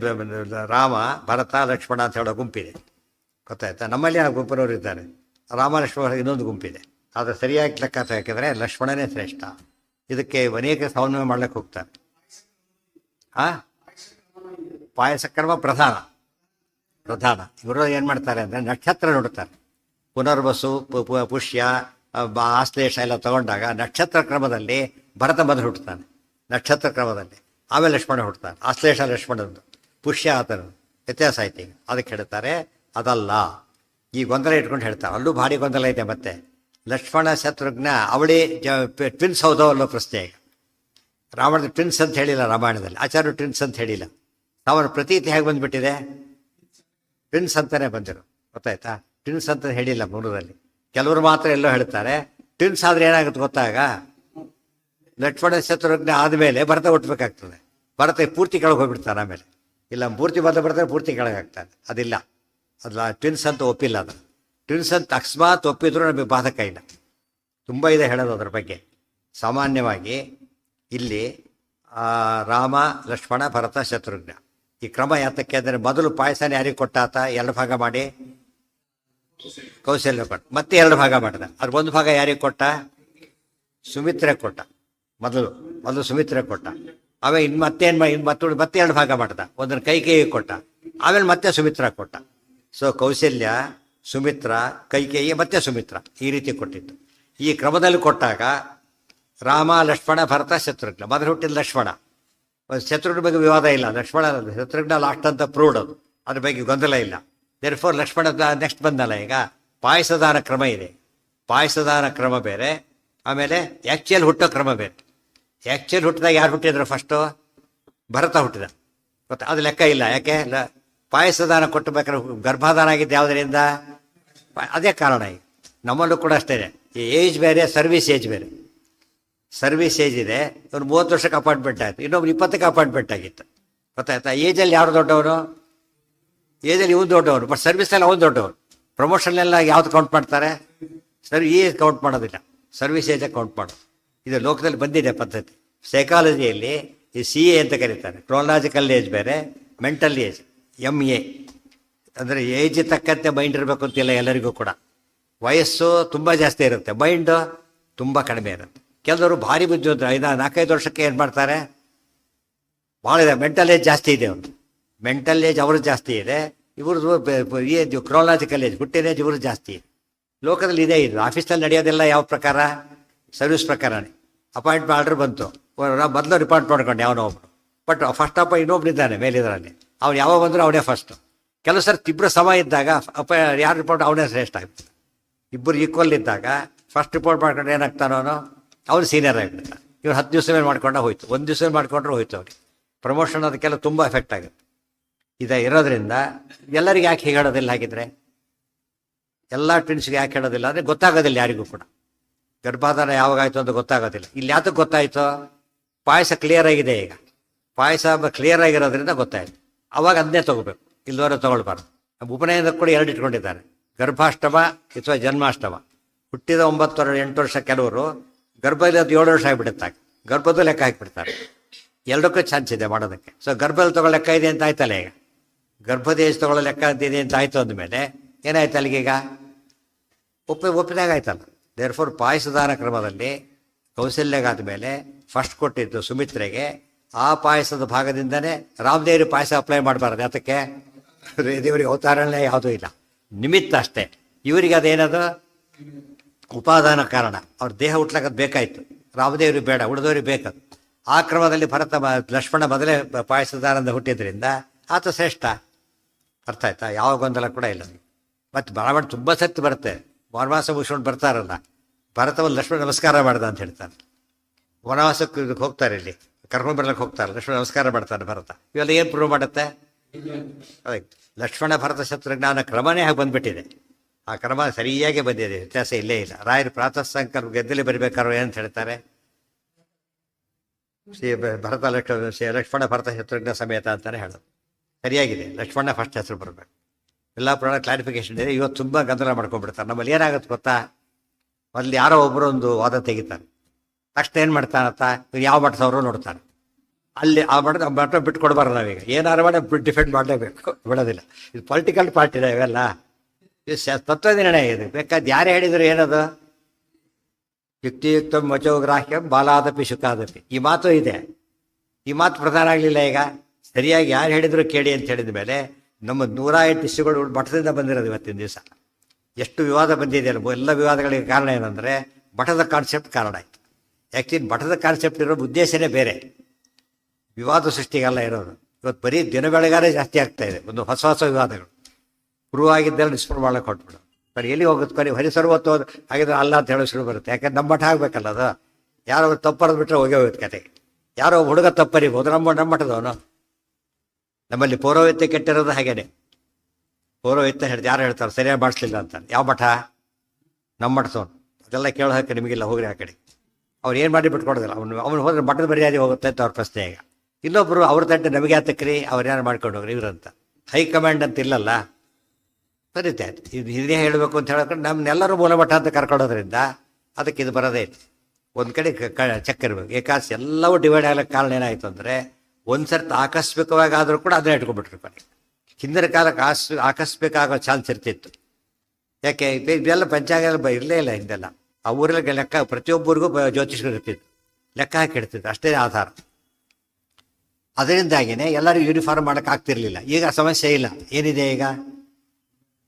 ರಾಮ ಭರತ ಲಕ್ಷ್ಮಣ ಅಂತ ಹೇಳೋ ಗುಂಪಿದೆ. ಗೊತ್ತಾಯ್ತಾ? ನಮ್ಮಲ್ಲಿ ಆ ಗುಂಪಿನವರು ಇದ್ದಾರೆ. ರಾಮ ಲಕ್ಷ್ಮಣ ಇನ್ನೊಂದು ಗುಂಪಿದೆ. ಆದರೆ ಸರಿಯಾಗಿ ಲೆಕ್ಕ ಹಾಕಿದರೆ ಲಕ್ಷ್ಮಣನೇ ಶ್ರೇಷ್ಠ. ಇದಕ್ಕೆ ಅನೇಕ ಸಮನ್ವಯ ಮಾಡ್ಲಿಕ್ಕೆ ಹೋಗ್ತಾರೆ. ಪಾಯಸ ಕ್ರಮ ಪ್ರಧಾನ. ಇವರು ಏನು ಮಾಡ್ತಾರೆ ಅಂದರೆ ನಕ್ಷತ್ರ ನೋಡ್ತಾರೆ. ಪುನರ್ವಸು, ಪುಷ್ಯ, ಆಶ್ಲೇಷ ಎಲ್ಲ ತಗೊಂಡಾಗ ನಕ್ಷತ್ರ ಕ್ರಮದಲ್ಲಿ ಭರತ ಮೊದಲು ಹುಟ್ಟುತ್ತಾನೆ. ನಕ್ಷತ್ರ ಕ್ರಮದಲ್ಲಿ ಆಮೇಲೆ ಲಕ್ಷ್ಮಣ ಹುಟ್ಟುತ್ತಾನೆ. ಆಶ್ಲೇಷ ಲಕ್ಷ್ಮಣದ್ದು, ಪುಷ್ಯ ಆತನು. ವ್ಯತ್ಯಾಸ ಆಯ್ತು. ಈಗ ಅದಕ್ಕೆ ಹೇಳ್ತಾರೆ ಅದಲ್ಲ. ಈ ಗೊಂದಲ ಇಟ್ಕೊಂಡು ಹೇಳ್ತಾರೆ. ಅಲ್ಲೂ ಭಾರಿ ಗೊಂದಲ ಇದೆ. ಮತ್ತೆ ಲಕ್ಷ್ಮಣ ಶತ್ರುಘ್ನ ಅವಳಿ ಟ್ವಿನ್ಸ್ ಹೌದೋ ಅಲ್ಲೋ ಪ್ರಶ್ನೆ. ಈಗ ರಾವಣದ ಟ್ವಿನ್ಸ್ ಅಂತ ಹೇಳಿಲ್ಲ ರಾಮಾಯಣದಲ್ಲಿ, ಆಚಾರ್ಯ ಟ್ವಿನ್ಸ್ ಅಂತ ಹೇಳಿಲ್ಲ. ಅವನ ಪ್ರತೀತಿ ಹೇಗೆ ಬಂದ್ಬಿಟ್ಟಿದೆ? ಟ್ವಿನ್ಸ್ ಅಂತಾನೆ ಬಂದಿರು. ಗೊತ್ತಾಯ್ತಾ? ಟ್ವಿನ್ಸ್ ಅಂತ ಹೇಳಿಲ್ಲ ಮೂಲದಲ್ಲಿ. ಕೆಲವರು ಮಾತ್ರ ಎಲ್ಲೋ ಹೇಳ್ತಾರೆ. ಟ್ವಿನ್ಸ್ ಆದರೆ ಏನಾಗುತ್ತೆ ಗೊತ್ತಾಗ, ಲಕ್ಷ್ಮಣ ಶತ್ರುಘ್ನ ಆದಮೇಲೆ ಭರತ ಹುಟ್ಟಬೇಕಾಗ್ತದೆ. ಭರತ ಪೂರ್ತಿ ಕೆಳಗೆ ಹೋಗ್ಬಿಡ್ತಾನೆ. ಆಮೇಲೆ ಇಲ್ಲ ಪೂರ್ತಿ ಬರ್ತಾರೆ, ಪೂರ್ತಿ ಕೆಳಗಾಗ್ತಾನೆ. ಅದಿಲ್ಲ, ಅದಲ್ಲ. ಟ್ವಿನ್ಸ್ ಅಂತ ಒಪ್ಪಿಲ್ಲ. ಅದು ಟ್ವಿನ್ಸ್ ಅಂತ ಅಕಸ್ಮಾತ್ ಒಪ್ಪಿದ್ರು ನಮಗೆ ಬಾಧಕ ಇಲ್ಲ. ತುಂಬ ಇದೆ ಹೇಳೋದು ಅದ್ರ ಬಗ್ಗೆ. ಸಾಮಾನ್ಯವಾಗಿ ಇಲ್ಲಿ ರಾಮ ಲಕ್ಷ್ಮಣ ಭರತ ಶತ್ರುಘ್ನ ಈ ಕ್ರಮ ಯಾತಕ್ಕೆ ಅಂದರೆ, ಮೊದಲು ಪಾಯಸನ ಯಾರಿಗೆ ಕೊಟ್ಟಾತ? 2 ಭಾಗ ಮಾಡಿ ಕೌಶಲ್ಯ ಕೊಟ್ಟ. ಮತ್ತೆ 2 ಭಾಗ ಮಾಡಿದ. ಅದ್ರ 1 ಭಾಗ ಯಾರಿಗೆ ಕೊಟ್ಟ? ಸುಮಿತ್ರೆ ಕೊಟ್ಟ. ಮೊದಲು ಸುಮಿತ್ರೆ ಕೊಟ್ಟ. ಆಮೇಲೆ ಮತ್ತೆ 2 ಭಾಗ ಮಾಡ್ದ. ಒಂದನ್ನು ಕೈಕೇಯಿ ಕೊಟ್ಟ. ಆಮೇಲೆ ಮತ್ತೆ ಸುಮಿತ್ರ ಕೊಟ್ಟ. ಸೊ ಕೌಶಲ್ಯ, ಸುಮಿತ್ರ, ಕೈಕೇಯಿ, ಮತ್ತೆ ಸುಮಿತ್ರ, ಈ ರೀತಿ ಕೊಟ್ಟಿತ್ತು. ಈ ಕ್ರಮದಲ್ಲಿ ಕೊಟ್ಟಾಗ ರಾಮ ಲಕ್ಷ್ಮಣ ಭರತ ಶತ್ರುಘ್ನ. ಮೊದಲು ಹುಟ್ಟಿದ ಲಕ್ಷ್ಮಣ. ಶತ್ರುಘ್ನ ಬಗ್ಗೆ ವಿವಾದ ಇಲ್ಲ. ಶತ್ರುಘ್ನ ಲಾಸ್ಟ್ ಅಂತ ಪ್ರೂವ್ಡ್. ಅದು ಅದ್ರ ಬಗ್ಗೆ ಗೊಂದಲ ಇಲ್ಲ. ದೇರ್ಫೋರ್ ಲಕ್ಷ್ಮಣ ನೆಕ್ಸ್ಟ್ ಬಂದಲ್ಲ. ಈಗ ಪಾಯಸದಾನ ಕ್ರಮ ಇದೆ. ಪಾಯಸದಾನ ಕ್ರಮ ಬೇರೆ, ಆಮೇಲೆ ಆ್ಯಕ್ಚುಯಲ್ ಹುಟ್ಟೋ ಕ್ರಮ ಬೇರೆ. ಆ್ಯಕ್ಚುಯಲ್ ಹುಟ್ಟಿದಾಗ ಯಾರು ಹುಟ್ಟಿದ್ರು? ಫಸ್ಟು ಭರತ ಹುಟ್ಟಿದ. ಗೊತ್ತಾ? ಅದು ಲೆಕ್ಕ ಇಲ್ಲ. ಯಾಕೆ? ಪಾಯಸದಾನ ಕೊಟ್ಟಬೇಕಾದ್ರೆ ಗರ್ಭಾಧಾನ ಆಗಿದ್ದು ಯಾವುದರಿಂದ? ಅದೇ ಕಾರಣ. ಈಗ ನಮ್ಮಲ್ಲೂ ಕೂಡ ಅಷ್ಟೇ. ಈ ಏಜ್ ಬೇರೆ, ಸರ್ವಿಸ್ ಏಜ್ ಬೇರೆ. ಸರ್ವಿಸ್ ಏಜ್ ಇದೆ. ಇವ್ರು 30 ವರ್ಷಕ್ಕೆ ಅಪಾಯಿಂಟ್ಮೆಂಟ್ ಆಯಿತು, ಇನ್ನೊಬ್ರು 20ಕ್ಕೆ ಅಪಾಯಿಂಟ್ಮೆಂಟ್ ಆಗಿತ್ತು. ಗೊತ್ತಾಯ್ತಾ? ಏಜಲ್ಲಿ ಯಾರು ದೊಡ್ಡವನು? ಏಜಲ್ಲಿ ಇವನು ದೊಡ್ಡವನು, ಬಟ್ ಸರ್ವಿಸಲ್ಲಿ ಅವನು ದೊಡ್ಡವನು. ಪ್ರಮೋಷನ್ನೆಲ್ಲ ಯಾವ್ದು ಕೌಂಟ್ ಮಾಡ್ತಾರೆ? ಏಜ್ ಕೌಂಟ್ ಮಾಡೋದಿಲ್ಲ, ಸರ್ವಿಸ್ ಏಜಾಗಿ ಕೌಂಟ್ ಮಾಡೋದು. ಇದು ಲೋಕದಲ್ಲಿ ಬಂದಿದೆ ಪದ್ಧತಿ. ಸೈಕಾಲಜಿಯಲ್ಲಿ ಈ CA ಅಂತ ಕರೀತಾರೆ. ಕ್ರೋನಾಲಜಿಕಲ್ ಏಜ್ ಬೇರೆ, ಮೆಂಟಲ್ ಏಜ್ MA. ಅಂದರೆ ಏಜ್ ತಕ್ಕಂತೆ ಮೈಂಡ್ ಇರಬೇಕು ಅಂತಿಲ್ಲ ಎಲ್ಲರಿಗೂ ಕೂಡ. ವಯಸ್ಸು ತುಂಬ ಜಾಸ್ತಿ ಇರುತ್ತೆ, ಮೈಂಡು ತುಂಬ ಕಡಿಮೆ ಇರುತ್ತೆ. ಕೆಲವರು ಭಾರಿ ಬುದ್ಧಿವಂತರು 4-5 ವರ್ಷಕ್ಕೆ ಏನು ಮಾಡ್ತಾರೆ? ಭಾಳ ಇದೆ. ಮೆಂಟಲ್ ಏಜ್ ಜಾಸ್ತಿ ಇದೆ. ಅವರು ಮೆಂಟಲ್ ಏಜ್ ಅವ್ರದ್ದು ಜಾಸ್ತಿ ಇದೆ. ಇವ್ರದ್ದು ಏಜ್ ಕ್ರೋನಾಲಜಿಕಲ್ ಏಜ್, ಹುಟ್ಟಿನ ಏಜ್ ಇವ್ರದ್ದು ಜಾಸ್ತಿ ಇದೆ. ಲೋಕದಲ್ಲಿ ಇದೇ ಇದು. ಆಫೀಸಲ್ಲಿ ನಡೆಯೋದೆಲ್ಲ ಯಾವ ಪ್ರಕಾರ? ಸರ್ವಿಸ್ ಪ್ರಕಾರನೇ. ಅಪಾಯಿಂಟ್ಮೆಂಟ್ ಆರ್ಡರ್ ಬಂತು, ಮೊದಲು ರಿಪೋರ್ಟ್ ಮಾಡ್ಕೊಂಡು ಯಾವನೋ ಒಬ್ಬರು. ಬಟ್ ಫಸ್ಟ್ ಇನ್ನೊಬ್ಬನಿದ್ದಾನೆ ಮೇಲಿದ್ರಲ್ಲಿ, ಅವ್ನು ಯಾವಾಗ ಬಂದರೂ ಅವನೇ ಫಸ್ಟು. ಕೆಲವು ಸರ್ ಇಬ್ಬರು ಸಮ ಇದ್ದಾಗ ಯಾರು ರಿಪೋರ್ಟ್ ಅವನೇ ಶ್ರೇಷ್ಠ ಆಗ್ತದೆ. ಇಬ್ಬರು ಈಕ್ವಲ್ ಇದ್ದಾಗ ಫಸ್ಟ್ ರಿಪೋರ್ಟ್ ಮಾಡ್ಕೊಂಡ್ರೆ ಏನಾಗ್ತಾನೋ ಅವ್ನು ಸೀನಿಯರ್ ಆಗಿಬಿಡ್ತಾನೆ. ಇವ್ರು 10 ದಿವಸ ಮೇಲೆ ಮಾಡ್ಕೊಂಡ ಹೋಯ್ತು, 1 ದಿವಸ ಮಾಡ್ಕೊಂಡ್ರೆ ಹೋಯ್ತು. ಅವ್ರಿಗೆ ಪ್ರಮೋಷನ್ ಅದಕ್ಕೆಲ್ಲ ತುಂಬ ಎಫೆಕ್ಟ್ ಆಗುತ್ತೆ. ಇರೋದ್ರಿಂದ ಎಲ್ಲರಿಗೆ ಯಾಕೆ ಹೀಗೆ ಹೇಳೋದಿಲ್ಲ? ಹಾಗಿದ್ರೆ ಎಲ್ಲ ಟ್ವಿನ್ಸ್ಗೆ ಯಾಕೆ ಹೇಳೋದಿಲ್ಲ ಅಂದರೆ ಗೊತ್ತಾಗೋದಿಲ್ಲ ಯಾರಿಗೂ ಕೂಡ. ಗರ್ಭಾಧಾನ ಯಾವಾಗಾಯಿತು ಅಂತ ಗೊತ್ತಾಗೋದಿಲ್ಲ. ಇಲ್ಲಿ ಯಾತಕ್ಕೆ ಗೊತ್ತಾಯಿತು? ಪಾಯಸ ಕ್ಲಿಯರ್ ಆಗಿದೆ. ಈಗ ಪಾಯಸ ಕ್ಲಿಯರ್ ಆಗಿರೋದ್ರಿಂದ ಗೊತ್ತಾಯಿತು. ಅವಾಗ ಅದನ್ನೇ ತೊಗೋಬೇಕು. ಇಲ್ಲವರೆ ತೊಗೊಳ್ಬಾರ್ದು. ಉಪನಯನದ ಕೂಡ ಎರಡು ಇಟ್ಕೊಂಡಿದ್ದಾರೆ, ಗರ್ಭಾಷ್ಟಮ ಅಥವಾ ಜನ್ಮಾಷ್ಟಮ. ಹುಟ್ಟಿದ 9-8 ವರ್ಷ ಕೆಲವರು, ಗರ್ಭದಲ್ಲಿ ಅದು 7 ವರ್ಷ ಆಗಿಬಿಡುತ್ತಾಗ ಗರ್ಭದ ಲೆಕ್ಕ ಹಾಕಿಬಿಡ್ತಾರೆ. ಎರಡಕ್ಕೂ ಚಾನ್ಸ್ ಇದೆ ಮಾಡೋದಕ್ಕೆ. ಸೊ ಗರ್ಭದಲ್ಲಿ ತಗೊಳ್ಳೋ ಲೆಕ್ಕ ಇದೆ ಅಂತ ಆಯ್ತಲ್ಲ, ಈಗ ಗರ್ಭದೇಶ ತಗೊಳ್ಳೋ ಲೆಕ್ಕ ಅಂತಿದೆ ಅಂತ ಆಯಿತು ಅಂದಮೇಲೆ ಏನಾಯ್ತು ಅಲ್ಲಿಗೀಗ ಒಪ್ಪಿದಾಗ ಆಯ್ತಲ್ಲ. ದೇರ್ ಫೋರ್ ಪಾಯಸದಾನ ಕ್ರಮದಲ್ಲಿ ಕೌಶಲ್ಯಗಾದ ಮೇಲೆ ಫಸ್ಟ್ ಕೊಟ್ಟಿದ್ದು ಸುಮಿತ್ರೆಗೆ, ಆ ಪಾಯಸದ ಭಾಗದಿಂದನೇ ರಾಮದೇವ್ರಿಗೆ ಪಾಯಸ ಅಪ್ಲೈ ಮಾಡಬಾರ್ದು. ಯಾತಕ್ಕೆ? ದೇವರಿಗೆ ಅವತಾರನೇ ಯಾವುದೂ ಇಲ್ಲ, ನಿಮಿತ್ತ ಅಷ್ಟೇ. ಇವರಿಗೆ ಅದೇನದು ಉಪಾದಾನ ಕಾರಣ. ಅವ್ರ ದೇಹ ಹುಟ್ಲಕ್ಕದು ಬೇಕಾಯಿತು, ರಾಮದೇವ್ರಿಗೆ ಬೇಡ, ಉಳಿದವ್ರಿಗೆ ಬೇಕದು. ಆ ಕ್ರಮದಲ್ಲಿ ಲಕ್ಷ್ಮಣ ಮೊದಲೇ ಪಾಯಸದಾನಂದ ಹುಟ್ಟಿದ್ರಿಂದ ಆತ ಶ್ರೇಷ್ಠ. ಅರ್ಥ ಆಯ್ತಾ? ಯಾವ ಗೊಂದಲ ಕೂಡ ಇಲ್ಲ. ಮತ್ತು ಬ್ರಾಹ್ಮಣ ತುಂಬ ಸತ್ತು ಬರುತ್ತೆ, ವನವಾಸ ಮುಗಿಸ್ಕೊಂಡು ಬರ್ತಾರಲ್ಲ, ಭರತವನ್ನು ಲಕ್ಷ್ಮಣ ನಮಸ್ಕಾರ ಮಾಡ್ದ ಅಂತ ಹೇಳ್ತಾರೆ. ವನವಾಸಕ್ಕೆ ಇದಕ್ಕೆ ಹೋಗ್ತಾರೆ, ಇಲ್ಲಿ ಕರ್ಕೊಂಡು ಬರ್ಲಿಕ್ಕೆ ಹೋಗ್ತಾರೆ, ಲಕ್ಷ್ಮಣ ನಮಸ್ಕಾರ ಮಾಡ್ತಾರೆ ಭರತ. ಇವೆಲ್ಲ ಏನು ಪ್ರೂವ್ ಮಾಡುತ್ತೆ? ಲಕ್ಷ್ಮಣ ಭರತ ಶತ್ರುಜ್ಞಾನ ಕ್ರಮನೇ ಹಾಗೆ ಬಂದ್ಬಿಟ್ಟಿದೆ. ಆ ಕ್ರಮ ಸರಿಯಾಗಿ ಬಂದಿದೆ, ವ್ಯತ್ಯಾಸ ಇಲ್ಲೇ ಇಲ್ಲ. ರಾಯರು ಪ್ರಾತಃ ಸಂಕಲ್ಪ ಗೆದ್ದಲಿ ಬರಿಬೇಕಾದ್ರು ಏನಂತ ಹೇಳ್ತಾರೆ? ಲಕ್ಷ್ಮಣ ಭರತ ಶತ್ರುಘ್ನ ಸಮೇತ ಅಂತಾನೆ ಹೇಳೋದು. ಸರಿಯಾಗಿದೆ, ಲಕ್ಷ್ಮಣ ಫಸ್ಟ್ ಹೆಸರು ಬರಬೇಕು. ಎಲ್ಲ ಪುರಾಣ ಕ್ಲಾರಿಫಿಕೇಶನ್ ಇದೆ. ಇವತ್ತು ತುಂಬ ಗೊಂದಲ ಮಾಡ್ಕೊಂಡ್ಬಿಡ್ತಾರೆ. ನಮ್ಮಲ್ಲಿ ಏನಾಗುತ್ತೆ ಗೊತ್ತಾ, ಅಲ್ಲಿ ಯಾರೋ ಒಬ್ಬರು ಒಂದು ವಾದ ತೆಗಿತಾರೆ, ತಕ್ಷಣ ಏನು ಮಾಡ್ತಾನಂತ ಇವ್ರು ಯಾವ ಮಠದವರು ನೋಡ್ತಾರೆ. ಅಲ್ಲಿ ಆ ಮಠ ಬಿಟ್ಟು ಕೊಡಬಾರ್ದು ನಾವೀಗ, ಏನಾರು ಮಾಡಿ ಡಿಫೆಂಡ್ ಮಾಡಲೇಬೇಕು, ಬಿಡೋದಿಲ್ಲ. ಇದು ಪೊಲಿಟಿಕಲ್ ಪಾರ್ಟಿನ ಇವೆಲ್ಲ, ಇದು ತತ್ವ ನಿರ್ಣಯ. ಇದು ಬೇಕಾದ ಯಾರು ಹೇಳಿದ್ರು ಏನದು? ಯುಕ್ತಿಯುಕ್ತ ಮಚೋಗ್ರಾಹ್ಯಂ ಬಾಲಾದಪಿ ಶುಕಾದಪಿ, ಈ ಮಾತು ಇದೆ. ಈ ಮಾತು ಪ್ರಧಾನ ಆಗಲಿಲ್ಲ. ಈಗ ಸರಿಯಾಗಿ ಯಾರು ಹೇಳಿದ್ರು ಕೇಳಿ ಅಂತ ಹೇಳಿದ ಮೇಲೆ ನಮ್ಮ 108 ಇಶ್ಯೂಗಳು ಮಠದಿಂದ ಬಂದಿರೋದು ಇವತ್ತಿನ ದಿವಸ. ಎಷ್ಟು ವಿವಾದ ಬಂದಿದೆಯಲ್ಲ, ಎಲ್ಲ ವಿವಾದಗಳಿಗೆ ಕಾರಣ ಏನಂದರೆ ಮಠದ ಕಾನ್ಸೆಪ್ಟ್ ಕಾರಣ ಆಯಿತು. ಆ್ಯಕ್ಚುಲಿ ಮಠದ ಕಾನ್ಸೆಪ್ಟ್ ಇರೋ ಉದ್ದೇಶನೇ ಬೇರೆ, ವಿವಾದ ಸೃಷ್ಟಿಗೆಲ್ಲ ಇರೋದು. ಇವತ್ತು ಬರೀ ದಿನ ಬೆಳಗಾರೆ ಜಾಸ್ತಿ ಆಗ್ತಾ ಇದೆ, ಒಂದು ಹೊಸ ಹೊಸ ವಿವಾದಗಳು. ಗುರುವಾಗಿದ್ದೆಲ್ಲ ಡಿಸ್ಪ್ಯೂಟ್ ಮಾಡಕ್ಕೆ ಹೊಟ್ಬಿಡು. ಬರೀ ಎಲ್ಲಿ ಹೋಗುತ್ತೆ? ಬರೀ ಹರಿಸರ್ವತ್ತು ಹಾಗಿದ್ರೆ ಅಲ್ಲ ಅಂತ ಹೇಳೋ ಶುರು ಬರುತ್ತೆ. ಯಾಕಂದ್ರೆ ನಮ್ಮ ಮಠ ಆಗಬೇಕಲ್ಲ ಅದು. ಯಾರೋ ತಪ್ಪರದು ಬಿಟ್ಟರೆ ಹೋಗೇ ಹೋಗುತ್ತೆ ಕತೆಗೆ. ಯಾರೋ ಹುಡುಗ ತಪ್ಪರಿಬೋದು, ನಮ್ಮ ಮಠದವನು. ನಮ್ಮಲ್ಲಿ ಪೌರೋಹಿತ್ಯ ಕೆಟ್ಟಿರೋದು ಹಾಗೇನೆ. ಪೌರೋಹಿತ್ಯ ಹೇಳ್ದು ಯಾರು ಹೇಳ್ತಾರೆ ಸರಿಯಾಗಿ ಮಾಡಿಸ್ಲಿಲ್ಲ ಅಂತ. ಯಾವ ಮಠ? ನಮ್ಮ ಮಠದವನು. ಅದೆಲ್ಲ ಕೇಳೋ ಹಾಕಿ ನಿಮಗಿಲ್ಲ, ಹೋಗ್ರಿ ಆ ಕಡೆ. ಅವ್ರು ಏನು ಮಾಡಿ ಬಿಟ್ಕೊಡೋದಿಲ್ಲ. ಅವನು ಹೋದ್ರೆ ಮಠದ ಮರ್ಯಾದೆ ಹೋಗುತ್ತೆ ಅಂತ ಅವ್ರ ಪ್ರಶ್ನೆ. ಈಗ ಇನ್ನೊಬ್ಬರು ಅವ್ರ ತಟ್ಟೆ ನಮಗೆ ಆತಕ್ರಿ, ಅವ್ರು ಯಾರು ಮಾಡ್ಕೊಂಡು ಹೋಗ್ರಿ ಇವ್ರಂತ. ಹೈಕಮಾಂಡ್ ಅಂತ ಇಲ್ಲಲ್ಲ, ಸರಿತೆ ಆಯ್ತು. ಇದು ಹಿರಿಯ ಹೇಳಬೇಕು ಅಂತ ಹೇಳ್ಕೊಂಡು ನಮ್ಮನ್ನೆಲ್ಲರೂ ಮೂಲಮಠ ಅಂತ ಕರ್ಕೊಳ್ಳೋದ್ರಿಂದ ಅದಕ್ಕೆ ಇದು ಬರೋದೇ ಇತ್ತು. ಒಂದು ಕಡೆ ಚೆಕ್ ಇರಬೇಕು. ಏಕಾಸಿ ಎಲ್ಲವೂ ಡಿವೈಡ್ ಆಗಲಿಕ್ಕೆ ಕಾರಣ ಏನಾಯಿತು ಅಂದರೆ, ಒಂದು ಸರ್ತಿ ಆಕಸ್ಮಿಕವಾಗಿ ಆದರೂ ಕೂಡ ಅದನ್ನೇ ಇಟ್ಕೊಂಡ್ಬಿಟ್ರು ಕೊನೆ. ಹಿಂದಿನ ಕಾಲಕ್ಕೆ ಆಕಸ್ಮಿಕ ಆಗೋ ಚಾನ್ಸ್ ಇರ್ತಿತ್ತು. ಯಾಕೆ ಇದೆಲ್ಲ ಪಂಚಾಂಗ ಇರಲೇ ಇಲ್ಲ ಹಿಂದೆಲ್ಲ. ಆ ಊರಲ್ಲಿ ಲೆಕ್ಕ ಪ್ರತಿಯೊಬ್ಬರಿಗೂ ಜ್ಯೋತಿಷ್ಕರು ಇರ್ತಿತ್ತು, ಲೆಕ್ಕ ಹಾಕಿ ಇಡ್ತಿತ್ತು, ಅಷ್ಟೇ ಆಧಾರ. ಅದರಿಂದಾಗಿಯೇ ಎಲ್ಲರಿಗೂ ಯೂನಿಫಾರ್ಮ್ ಮಾಡೋಕ್ಕೆ ಆಗ್ತಿರ್ಲಿಲ್ಲ. ಈಗ ಸಮಸ್ಯೆ ಇಲ್ಲ. ಏನಿದೆ ಈಗ?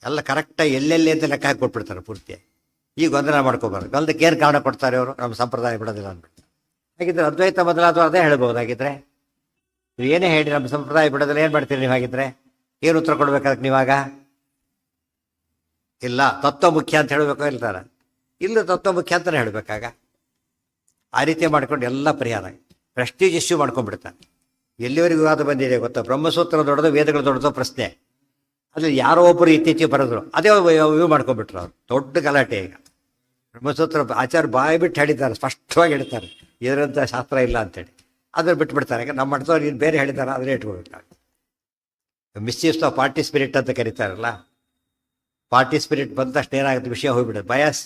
ಎಲ್ಲ ಕರೆಕ್ಟಾಗಿ ಎಲ್ಲೆಲ್ಲಿ ಅಂತ ಲೆಕ್ಕ ಹಾಕಿ ಕೊಟ್ಬಿಡ್ತಾರೆ ಪೂರ್ತಿ. ಈಗ ಗೊಂದಲ ಮಾಡ್ಕೋಬಾರ್ದು. ಗಂಧಕ್ಕೆ ಏನು ಕಾರಣ ಕೊಡ್ತಾರೆ ಅವರು? ನಮ್ಮ ಸಂಪ್ರದಾಯ ಬಿಡೋದಿಲ್ಲ ಅಂದ್ಬಿಟ್ಟು. ಹಾಗಿದ್ರೆ ಅದ್ವೈತ ಬದಲಾದರೂ ಅದೇ ಹೇಳ್ಬೋದಾಗಿದ್ರೆ. ನೀವು ಏನೇ ಹೇಳಿ ನಮ್ಮ ಸಂಪ್ರದಾಯ ಬಿಡೋದಿಲ್ಲ, ಏನು ಮಾಡ್ತೀರಿ ನೀವು? ಹಾಗಿದ್ರೆ ಏನು ಉತ್ತರ ಕೊಡ್ಬೇಕಾದ್ರೆ ನೀವಾಗ? ಇಲ್ಲ, ತತ್ವ ಮುಖ್ಯ ಅಂತ ಹೇಳಬೇಕು ಇರ್ತಾರೆ. ಇಲ್ಲ, ತತ್ವ ಮುಖ್ಯ ಅಂತಲೇ ಹೇಳಬೇಕಾಗ. ಆ ರೀತಿ ಮಾಡ್ಕೊಂಡು ಎಲ್ಲ ಪರಿಹಾರ ಪ್ರೆಸ್ಟೀಜ್ ಇಶ್ಯೂ ಮಾಡ್ಕೊಂಡ್ಬಿಡ್ತಾನೆ. ಎಲ್ಲಿವರೆಗೂ ವಿವಾದ ಬಂದಿದೆ ಗೊತ್ತಾ? ಬ್ರಹ್ಮಸೂತ್ರ ದೊಡ್ಡದು, ವೇದಗಳು ದೊಡ್ಡದು ಪ್ರಶ್ನೆ. ಅಲ್ಲಿ ಯಾರೋ ಒಬ್ಬರು ಇತ್ತೀಚೆಗೆ ಬರೆದ್ರು, ಅದೇ ಇವು ಮಾಡ್ಕೊಂಡ್ಬಿಟ್ರು ಅವ್ರು. ದೊಡ್ಡ ಗಲಾಟೆ. ಈಗ ಬ್ರಹ್ಮಸೂತ್ರ ಆಚಾರ್ಯ ಬಾಯಿ ಬಿಟ್ಟು ಹೇಳಿದ್ದಾರೆ, ಸ್ಪಷ್ಟವಾಗಿ ಹೇಳ್ತಾರೆ, ಇದರಂಥ ಶಾಸ್ತ್ರ ಇಲ್ಲ ಅಂತೇಳಿ. ಅದನ್ನು ಬಿಟ್ಬಿಡ್ತಾರೆ. ಯಾಕೆ ನಮ್ಮ ಮಠದವ್ರು ಇದು ಬೇರೆ ಹೇಳಿದ್ದಾರೆ, ಅದನ್ನೇ ಇಟ್ಕೊಳ್ಬೇಕಾಗ. ಮಿಸ್ಚೀಫ್ಸ್ ಆಫ್ ಪಾರ್ಟಿ ಸ್ಪಿರಿಟ್ ಅಂತ ಕರೀತಾರಲ್ಲ, ಪಾರ್ಟಿ ಸ್ಪಿರಿಟ್ ಬಂದ ತಕ್ಷಣ ಏನಾಗುತ್ತೆ? ವಿಷಯ ಹೋಗ್ಬಿಡುತ್ತೆ, ಬಯಾಸ್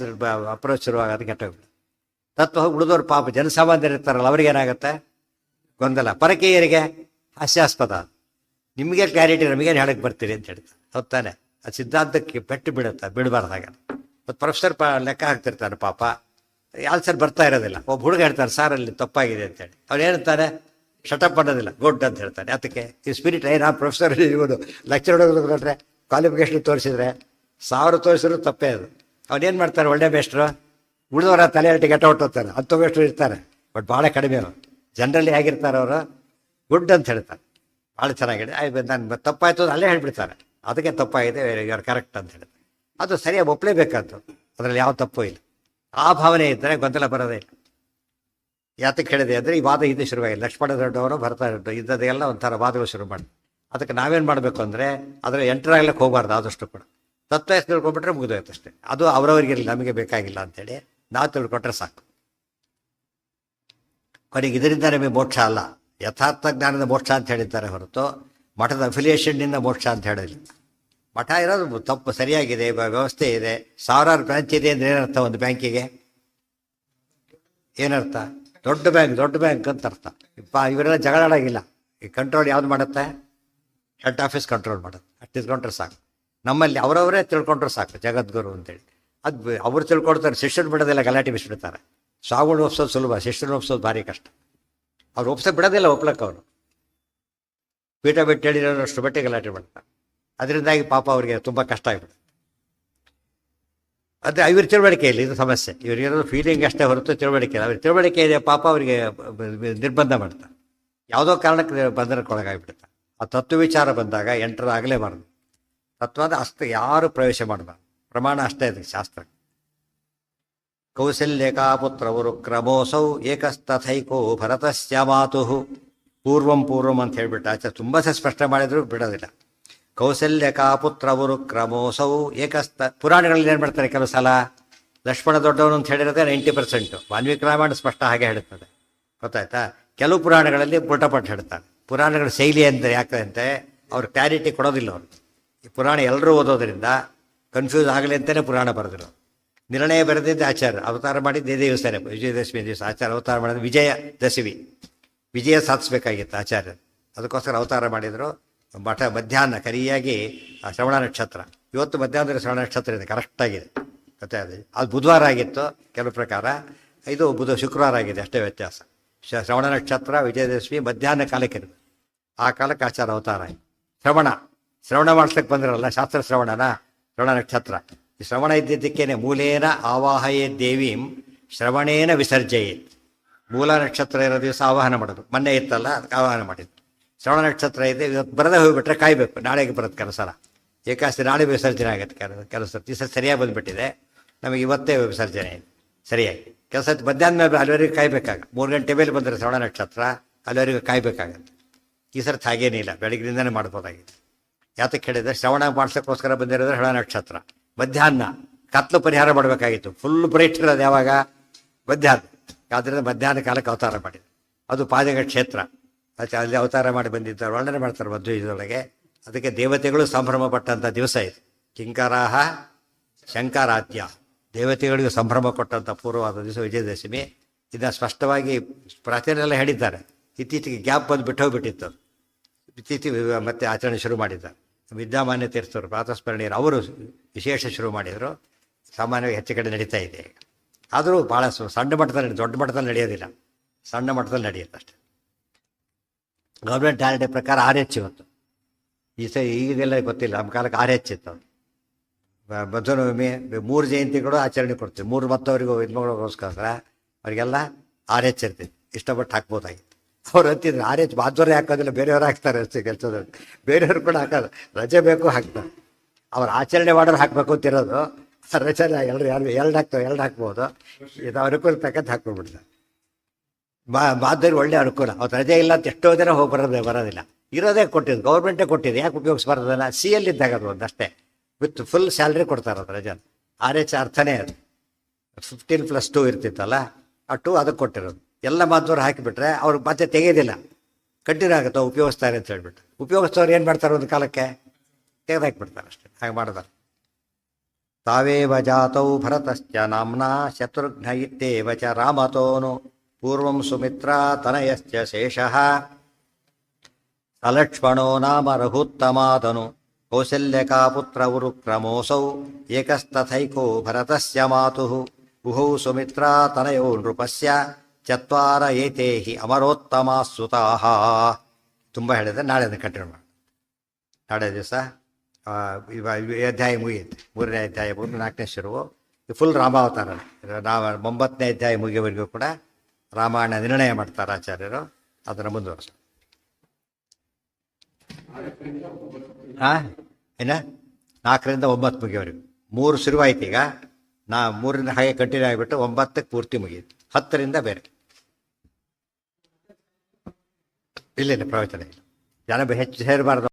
ಅಪ್ರೋಚ್ ಶುರುವಾಗೋದು, ಕೆಟ್ಟೋಗ್ಬಿಡುತ್ತೆ. ತತ್ವ ಹೋಗಿ ಉಳಿದವ್ರು ಪಾಪ ಜನಸಾಮಾನ್ಯರು ಇರ್ತಾರಲ್ಲ, ಅವ್ರಿಗೇನಾಗುತ್ತೆ? ಗೊಂದಲ. ಪರಕೀಯರಿಗೆ ಹಾಸ್ಯಾಸ್ಪದ. ನಿಮಗೆ ಕ್ಲಾರಿಟಿ, ನಮಗೇನು ಹೇಳಕ್ಕೆ ಬರ್ತೀರಿ ಅಂತ ಹೇಳ್ತಾರೆ. ಹೊತ್ತಾನೆ ಅದು ಸಿದ್ಧಾಂತಕ್ಕೆ ಪೆಟ್ಟು ಬಿಡುತ್ತೆ, ಬಿಡಬಾರ್ದಾಗ. ಮತ್ತು ಪ್ರೊಫೆಸರ್ ಲೆಕ್ಕ ಹಾಕ್ತಿರ್ತಾನೆ ಪಾಪ, ಆನ್ಸರ್ ಬರ್ತಾ ಇರೋದಿಲ್ಲ. ಒಬ್ಬ ಹುಡುಗ ಹೇಳ್ತಾರೆ ಸರ್ ಅಲ್ಲಿ ತಪ್ಪಾಗಿದೆ ಅಂತೇಳಿ. ಅವ್ನು ಏನಂತಾನೆ? ಶಟಪ್ ಅನ್ನೋದಿಲ್ಲ, ಗುಡ್ ಅಂತ ಹೇಳ್ತಾನೆ. ಅದಕ್ಕೆ ಈ ಸ್ಪಿರಿಟ್ ನಾ ಪ್ರೊಫೆಸರ್ ಇವನು ಲೆಕ್ಚರ್ ಹುಡುಗರೆ ಕ್ವಾಲಿಫಿಕೇಶನ್ ತೋರಿಸಿದ್ರೆ 1000 ತೋರಿಸಿದ್ರು ತಪ್ಪೇ ಅದು. ಅವನೇನು ಮಾಡ್ತಾರೆ? ಒಳ್ಳೆ ಮೇಸ್ಟ್ರು ಉಳಿದವರ ತಲೆ ಹಟ್ಟಿ ಗೆಟ್ಟ ಹೊಟ್ಟೋಗ್ತಾರೆ. ಅಂಥ ಮೇಸ್ಟ್ರು ಇರ್ತಾರೆ, ಬಟ್ ಭಾಳ ಕಡಿಮೆ. ಅವರು ಜನರಲಿ ಹೇಗಿರ್ತಾರೆ? ಅವರು ಗುಡ್ ಅಂತ ಹೇಳ್ತಾರೆ, ಭಾಳ ಚೆನ್ನಾಗಿದೆ. ನಾನು ತಪ್ಪಾಯ್ತು ಅಲ್ಲೇ ಹೇಳ್ಬಿಡ್ತಾರೆ, ಅದಕ್ಕೆ ತಪ್ಪಾಗಿದೆ, ಇವ್ರು ಕರೆಕ್ಟ್ ಅಂತ ಹೇಳ್ತಾರೆ. ಅದು ಸರಿಯಾಗಿ ಒಪ್ಪಲೇಬೇಕಂತ, ಅದರಲ್ಲಿ ಯಾವ ತಪ್ಪು ಇಲ್ಲ. ಆ ಭಾವನೆ ಇದ್ದರೆ ಗೊಂದಲ ಬರೋದೇ ಇಲ್ಲ. ಯಾತಕ್ಕೆ ಹೇಳಿದೆ ಅಂದರೆ, ಈ ವಾದ ಇದು ಶುರುವಾಗಿ ಲಕ್ಷ್ಮಣ ದೊಡ್ಡವರು ಭರತ ದೊಡ್ಡ ಇದ್ದದೆಲ್ಲ ಒಂಥರ ವಾದಗಳು ಶುರು ಮಾಡಿ. ಅದಕ್ಕೆ ನಾವೇನು ಮಾಡಬೇಕು ಅಂದರೆ, ಅದರ ಎಂಟರಾಗ್ಲಿಕ್ಕೆ ಹೋಗಬಾರ್ದು. ಆದಷ್ಟು ಕೂಡ ತತ್ವ ಎಷ್ಟು ತಿಳ್ಕೊಂಡ್ಬಿಟ್ರೆ ಮುಗಿದೋಯ್ತು ಅಷ್ಟೇ. ಅದು ಅವರವರಿಗಿರಲಿ, ನಮಗೆ ಬೇಕಾಗಿಲ್ಲ ಅಂತೇಳಿ ನಾವು ತಿಳ್ಕೊಟ್ರೆ ಸಾಕು. ಕೊನೆಗೆ ಇದರಿಂದ ನಮಗೆ ಮೋಕ್ಷ ಅಲ್ಲ, ಯಥಾರ್ಥ ಜ್ಞಾನದ ಮೋಕ್ಷ ಅಂತ ಹೇಳಿದ್ದಾರೆ ಹೊರತು ಮಠದ ಅಫಿಲಿಯೇಷನ್ನಿಂದ ಮೋಕ್ಷ ಅಂತ ಹೇಳೋದಿಲ್ಲ. ಮಠ ಇರೋದು ತಪ್ಪು, ಸರಿಯಾಗಿದೆ, ವ್ಯವಸ್ಥೆ ಇದೆ. ಸಾವಿರಾರು ಬ್ರಾಂಚ್ ಇದೆ ಅಂದರೆ ಏನರ್ಥ? ಒಂದು ಬ್ಯಾಂಕಿಗೆ ಏನರ್ಥ? ದೊಡ್ಡ ಬ್ಯಾಂಕ್ ಅಂತ ಅರ್ಥ. ಇವರೆಲ್ಲ ಜಗಳಾಡಾಗಿಲ್ಲ. ಈ ಕಂಟ್ರೋಲ್ ಯಾವ್ದು ಮಾಡುತ್ತೆ? ಹೆಡ್ ಆಫೀಸ್ ಕಂಟ್ರೋಲ್ ಮಾಡುತ್ತೆ. ಅಷ್ಟು ತಿಳ್ಕೊಂಡ್ರೆ ಸಾಕು. ನಮ್ಮಲ್ಲಿ ಅವರವರೇ ತಿಳ್ಕೊಂಡ್ರೆ ಸಾಕು ಜಗದ್ಗುರು ಅಂತೇಳಿ. ಅದು ಅವ್ರು ತಿಳ್ಕೊಡ್ತಾರೆ, ಶಿಷ್ಯರು ಬಿಡೋದಿಲ್ಲ, ಗಲಾಟೆ ಬಿಸಿಬಿಡ್ತಾರೆ. ಸ್ವಾಮಿಗಳು ಒಪ್ಸೋದು ಸುಲಭ, ಶಿಷ್ಯರು ಒಪ್ಸೋದು ಭಾರಿ ಕಷ್ಟ. ಅವ್ರು ಒಪ್ಸೋಕೆ ಬಿಡೋದಿಲ್ಲ, ಒಪ್ಲಕ್ಕೆ ಅವರು ಪೀಠ ಬಿಟ್ಟು ಹೇಳಿರೋಷ್ಟು ಬಟ್ಟೆ ಗಲಾಟೆ ಮಾಡ್ತಾರೆ. ಅದರಿಂದಾಗಿ ಪಾಪ ಅವರಿಗೆ ತುಂಬ ಕಷ್ಟ ಆಗಿಬಿಡುತ್ತೆ. ಅದೇ ಇವ್ರ ತಿಳುವಳಿಕೆ ಇಲ್ಲ, ಇದು ಸಮಸ್ಯೆ. ಇವ್ರಿಗಿರೋದು ಫೀಲಿಂಗ್ ಅಷ್ಟೇ ಹೊರತು ತಿಳುವಳಿಕೆ ಇಲ್ಲ. ಅವ್ರಿಗೆ ತಿಳುವಳಿಕೆ ಇದೆ, ಪಾಪ ಅವರಿಗೆ ನಿರ್ಬಂಧ ಮಾಡ್ತಾರೆ. ಯಾವುದೋ ಕಾರಣಕ್ಕೆ ಬಂಧನಕ್ಕೊಳಗಾಗಿಬಿಡುತ್ತೆ. ಆ ತತ್ವ ವಿಚಾರ ಬಂದಾಗ ಎಂಟರ ಆಗಲೇಬಾರದು. ತತ್ವದ ಅಷ್ಟು ಯಾರು ಪ್ರವೇಶ ಮಾಡಬಾರ್ದು. ಪ್ರಮಾಣ ಅಷ್ಟೇ ಅದಕ್ಕೆ ಶಾಸ್ತ್ರ. ಕೌಸಲ್ಯಕಾ ಪುತ್ರವರು ಕ್ರಮೋಸೌ ಏಕಸ್ತಥೈಕೋ ಭರತಸ್ಯ ಮಾತು ಪೂರ್ವಂ ಅಂತ ಹೇಳ್ಬಿಟ್ಟು ಆಚಾರ್ಯ ತುಂಬ ಸ್ಪಷ್ಟ ಮಾಡಿದ್ರು ಬಿಡೋದಿಲ್ಲ. ಕೌಸಲ್ಯಕಾ ಪುತ್ರವರು ಕ್ರಮೋಸೌ ಪುರಾಣಗಳಲ್ಲಿ ಏನು ಮಾಡ್ತಾರೆ ಕೆಲವು ಸಲ, ಲಕ್ಷ್ಮಣ ದೊಡ್ಡವನು ಅಂತ ಹೇಳಿರೋದೇ 90%. ವಾಲ್ಮೀಕಿ ರಾಮಾಯಣ ಸ್ಪಷ್ಟ ಹಾಗೆ ಹೇಳುತ್ತದೆ, ಗೊತ್ತಾಯ್ತಾ? ಕೆಲವು ಪುರಾಣಗಳಲ್ಲಿ ಪುಟಪಟ್ಟು ಹೇಳ್ತಾರೆ. ಪುರಾಣಗಳ ಶೈಲಿ ಅಂದರೆ ಯಾಕೆ ಅಂತ ಅವ್ರು ಕ್ಲಾರಿಟಿ ಕೊಡೋದಿಲ್ಲ. ಅವರು ಈ ಪುರಾಣ ಎಲ್ಲರೂ ಓದೋದ್ರಿಂದ ಕನ್ಫ್ಯೂಸ್ ಆಗಲಿ ಅಂತಲೇ ಪುರಾಣ ಬರೆದಿರೋ. ನಿರ್ಣಯ ಬರೆದಿದ್ದೆ ಆಚಾರ್ಯ, ಅವತಾರ ಮಾಡಿದ್ದು ಇದೇ ದಿವಸನೇ, ವಿಜಯದಶಮಿ ದಿವಸ ಆಚಾರ್ಯ ಅವತಾರ ಮಾಡಿದ್ರು. ವಿಜಯದಶಮಿ, ವಿಜಯ ಸಾಧಿಸ್ಬೇಕಾಗಿತ್ತು ಆಚಾರ್ಯ, ಅದಕ್ಕೋಸ್ಕರ ಅವತಾರ ಮಾಡಿದರು. ಮಠ ಮಧ್ಯಾಹ್ನ ಕರಿಯಾಗಿ ಶ್ರವಣ ನಕ್ಷತ್ರ, ಇವತ್ತು ಮಧ್ಯಾಹ್ನದಲ್ಲಿ ಶ್ರವಣ ನಕ್ಷತ್ರ ಇದೆ, ಕರೆಕ್ಟಾಗಿದೆ, ಗೊತ್ತಾಗಿದೆ. ಅದು ಬುಧವಾರ ಆಗಿತ್ತು ಕೆಲವು ಪ್ರಕಾರ, ಇದು ಶುಕ್ರವಾರ ಆಗಿದೆ, ಅಷ್ಟೇ ವ್ಯತ್ಯಾಸ. ಶ್ರವಣ ನಕ್ಷತ್ರ ವಿಜಯದಶಮಿ ಮಧ್ಯಾಹ್ನ ಕಾಲಕ್ಕೆ ಇರೋದು. ಆ ಕಾಲಕ್ಕೆ ಆಚಾರ ಅವತಾರ ಆಯಿತು. ಶ್ರವಣ ಮಾಡ್ಸಕ್ಕೆ ಬಂದಿರಲ್ಲ, ಶಾಸ್ತ್ರ ಶ್ರವಣ ನಕ್ಷತ್ರ. ಈ ಶ್ರವಣ ಇದ್ದಿದ್ದಕ್ಕೇನೆ ಮೂಲೇನ ಆವಾಹಯೇ ದೇವೀಂ ಶ್ರವಣೇನ ವಿಸರ್ಜಯೇತ್. ಮೂಲ ನಕ್ಷತ್ರ ಇರೋ ದಿವಸ ಆವಾಹನ ಮಾಡೋದು, ಮೊನ್ನೆ ಇತ್ತಲ್ಲ ಅದಕ್ಕೆ ಆವಾಹನ ಮಾಡಿದ್ದು. ಶ್ರವಣ ನಕ್ಷತ್ರ ಇದೆ, ಇವತ್ತು ಬರದೇ ಹೋಗಿಬಿಟ್ರೆ ಕಾಯಬೇಕು, ನಾಳೆಗೆ ಬರುತ್ತೆ ಕೆಲಸ. ಏಕಾಸ್ತಿ ನಾಳೆ ವಿಸರ್ಜನೆ ಆಗುತ್ತೆ ಕೆಲಸ. ದಿವಸ ಸರಿಯಾಗಿ ಬಂದುಬಿಟ್ಟಿದೆ, ನಮಗೆ ಇವತ್ತೇ ವಿಸರ್ಜನೆ ಇದೆ ಸರಿಯಾಗಿ. ಕೆಲಸ ಮಧ್ಯಾಹ್ನ ಮೇಲೆ ಅಲ್ಲಿವರೆಗೆ ಕಾಯಬೇಕಾಗ, 3 ಗಂಟೆ ಮೇಲೆ ಬಂದರೆ ಶ್ರವಣ ನಕ್ಷತ್ರ, ಅಲ್ಲಿವರೆಗೂ ಕಾಯಬೇಕಾಗತ್ತೆ. ಈ ಸರ್ತಿ ಹಾಗೇನಿಲ್ಲ, ಬೆಳಗ್ಗಿನಿಂದನೇ ಮಾಡ್ಬೋದಾಗಿದೆ. ಯಾತಕ್ಕೆ ಹೇಳಿದರೆ ಶ್ರವಣ ಮಾಡ್ಸೋಕ್ಕೋಸ್ಕರ ಬಂದಿರೋದ್ರೆ ಶ್ರವಣ ನಕ್ಷತ್ರ. ಮಧ್ಯಾಹ್ನ ಕತ್ಲು ಪರಿಹಾರ ಮಾಡಬೇಕಾಗಿತ್ತು, ಫುಲ್ ಬ್ರೈಟ್ ಇರೋದು ಯಾವಾಗ? ಮಧ್ಯಾಹ್ನ. ಆದ್ದರಿಂದ ಮಧ್ಯಾಹ್ನ ಕಾಲಕ್ಕೆ ಅವತಾರ ಮಾಡಿದ್ರು. ಅದು ಪಾದಕ ಕ್ಷೇತ್ರ, ಅಲ್ಲಿ ಅವತಾರ ಮಾಡಿ ಬಂದಿದ್ದಾರೆ, ವರ್ಣನೆ ಮಾಡ್ತಾರೆ ಮಧ್ವದೊಳಗೆ. ಅದಕ್ಕೆ ದೇವತೆಗಳು ಸಂಭ್ರಮ ಪಟ್ಟಂಥ ದಿವಸ ಇದು. ಕಿಂಕರಾಹ ಶಂಕರಾಧ್ಯ, ದೇವತೆಗಳಿಗೂ ಸಂಭ್ರಮ ಕೊಟ್ಟಂಥ ಪೂರ್ವವಾದ ದಿವಸ ವಿಜಯದಶಮಿ. ಇದನ್ನು ಸ್ಪಷ್ಟವಾಗಿ ಪ್ರಾಚೀನರೆಲ್ಲ ಹೇಳಿದ್ದಾರೆ. ಇತ್ತೀಚೆಗೆ ಗ್ಯಾಪ್ ಬಂದು ಬಿಟ್ಟೋಗ್ಬಿಟ್ಟಿತ್ತು, ಇತ್ತೀಚೆಗೆ ಮತ್ತೆ ಆಚರಣೆ ಶುರು ಮಾಡಿದ್ದಾರೆ. ವಿದ್ಯಾಮಾನ್ಯ ತೀರ್ಥರು ಪ್ರಾತಸ್ಮರಣೀಯರು ಅವರು ವಿಶೇಷ ಶುರು ಮಾಡಿದರು. ಸಾಮಾನ್ಯವಾಗಿ ಹೆಚ್ಚು ಕಡೆ ನಡೀತಾ ಇದೆ. ಆದರೂ ಭಾಳ ಸಣ್ಣ ಮಟ್ಟದಲ್ಲಿ, ದೊಡ್ಡ ಮಟ್ಟದಲ್ಲಿ ನಡೆಯೋದಿಲ್ಲ, ಸಣ್ಣ ಮಟ್ಟದಲ್ಲಿ ನಡೆಯುತ್ತೆ ಅಷ್ಟೇ. ಗೌರ್ಮೆಂಟ್ ಹಾಲಿಡೇ ಪ್ರಕಾರ RH ಇವತ್ತು. ಈಗೆಲ್ಲ ಗೊತ್ತಿಲ್ಲ, ನಮ್ಮ ಕಾಲಕ್ಕೆ RH ಇತ್ತು. ಮಧ್ವನವಮಿ 3 ಜಯಂತಿಗಳು ಆಚರಣೆ ಕೊಡ್ತೀವಿ. 3 ಮತ್ತವರಿಗೂ ಹೆಣ್ಮಗಳಿಗೋಸ್ಕರ ಅವರಿಗೆಲ್ಲ RH ಇರ್ತಿತ್ತು, ಇಷ್ಟಪಟ್ಟು ಹಾಕ್ಬೋದಾಗಿತ್ತು. ಅವ್ರು ಅಂತಿದ್ರು RH ಮಾಧ್ವರೇ ಹಾಕೋದಿಲ್ಲ, ಬೇರೆಯವ್ರು ಹಾಕ್ತಾರೆ ಅಷ್ಟೇ ಕೆಲಸದಲ್ಲಿ. ಬೇರೆಯವ್ರು ಕೂಡ ಹಾಕೋದು, ರಜೆ ಬೇಕು ಹಾಕ್ತಾರೆ. ಅವ್ರು ಆಚರಣೆ ಮಾಡೋರು ಹಾಕಬೇಕು ಅಂತಿರೋದು. ರಜೆ ಎರಡು ಹಾಕ್ಬೋದು, ಇದು ಅನುಕೂಲ ತಕ್ಕಂತ ಹಾಕ್ಬಿಡ್ಬಿಡ್ತಾರೆ. ಮಾಧ್ವರಿ ಒಳ್ಳೆ ಅನುಕೂಲ. ಅವ್ರು ರಜೆ ಇಲ್ಲ ಅಂತ ಎಷ್ಟೋ ದಿನ ಹೋಗಿ ಬರೋದಿಲ್ಲ. ಇರೋದೇ ಕೊಟ್ಟಿದ್ದು, ಗೌರ್ಮೆಂಟ್ೇ ಕೊಟ್ಟಿದ್ದು, ಯಾಕೆ ಉಪಯೋಗಿಸ್ಬಾರ್ದನ್ನ? CL ಇದ್ದಾಗ ಅದು ಒಂದಷ್ಟೇ, ವಿತ್ ಫುಲ್ ಸ್ಯಾಲ್ರಿ ಕೊಡ್ತಾರೆ ಅದು ರಜೆ. RH ಅರ್ಥನೇ ಅದು. 15+2 ಇರ್ತಿತ್ತಲ್ಲ, ಆ 2 ಅದಕ್ಕೆ ಕೊಟ್ಟಿರೋದು. ಎಲ್ಲ ಮಾಧ್ವರು ಹಾಕಿಬಿಟ್ರೆ ಅವ್ರಿಗೆ ಮತ್ತೆ ತೆಗೆಯೋದಿಲ್ಲ, ಕಂಟಿನ್ಯೂ ಆಗುತ್ತೆ, ಉಪಯೋಗಿಸ್ತಾರೆ ಅಂತ ಹೇಳ್ಬಿಟ್ಟು. ಉಪಯೋಗಿಸ್ತವ್ರು ಏನು ಮಾಡ್ತಾರೆ, ಒಂದು ಕಾಲಕ್ಕೆ ತೆಗೆದಾಕ್ಬಿಡ್ತಾರೆ ಅಷ್ಟೇ. ಹಾಗೆ ಮಾಡಿದಾರೆ. ತಾವೇವ ಜಾತೌ ಭರತಶ್ಚ ನಾಮ್ನಾ ಶತ್ರುಘ್ನ ಇತ್ಯೇವ ಚ ರಾಮತೋನು ಪೂರ್ವಂ ಸುಮಿತ್ರ ತನಯಶ್ಚ ಶೇಷಃ ಸಲಕ್ಷ್ಮಣೋ ನಾಮ ರಘುತ್ತಮಾದನು ಕೌಸಲ್ಯಕಾ ಪುತ್ರ ಉರುಕ್ರಮೋಸೌ ಏಕಸ್ತಥೈಕೋ ಭರತಸ್ಯ ಮಾತುಃ ಉಹೌ ಸುಮಿತ್ರಾ ತನಯೋ ನೃಪಸ್ಯ ಚತ್ವಾರ ಏತೇ ಹಿ ಅಮರೋತ್ತಮಾಸುತಾಃ. ತುಂಬ ಹೇಳಿದೆ, ನಾಳೆ ಅದನ್ನು ಕಂಟಿನ್ಯೂ ಮಾಡಿ. ನಾಳೆ ದಿವಸ ಅಧ್ಯಾಯ ಮುಗಿಯುತ್ತೆ. 3ನೇ ಅಧ್ಯಾಯ ಮುಗಿದು 4ನೇ ಶುರುವು. ಫುಲ್ ರಾಮಾವತಾರ. 9ನೇ ಅಧ್ಯಾಯ ಮುಗಿಯವರೆಗೂ ಕೂಡ ರಾಮಾಯಣ ನಿರ್ಣಯ ಮಾಡ್ತಾರೆ ಆಚಾರ್ಯರು. ಅದನ್ನು ಮುಂದುವರೆಸ. ಏನ 4ರಿಂದ 9 ಮುಗಿಯವರೆಗೂ 3 ಶುರುವಾಯ್ತು. ಈಗ 3ರಿಂದ ಹಾಗೆ ಕಂಟಿನ್ಯೂ ಆಗಿಬಿಟ್ಟು 9ಕ್ಕೆ ಪೂರ್ತಿ ಮುಗಿಯುತ್ತೆ. 10ರಿಂದ ಬೇರೆ ಇಲ್ಲೇನು ಪ್ರವಚನ ಇಲ್ಲ. ಜನ ಹೆಚ್ಚು ಸೇರಬಾರ್ದು.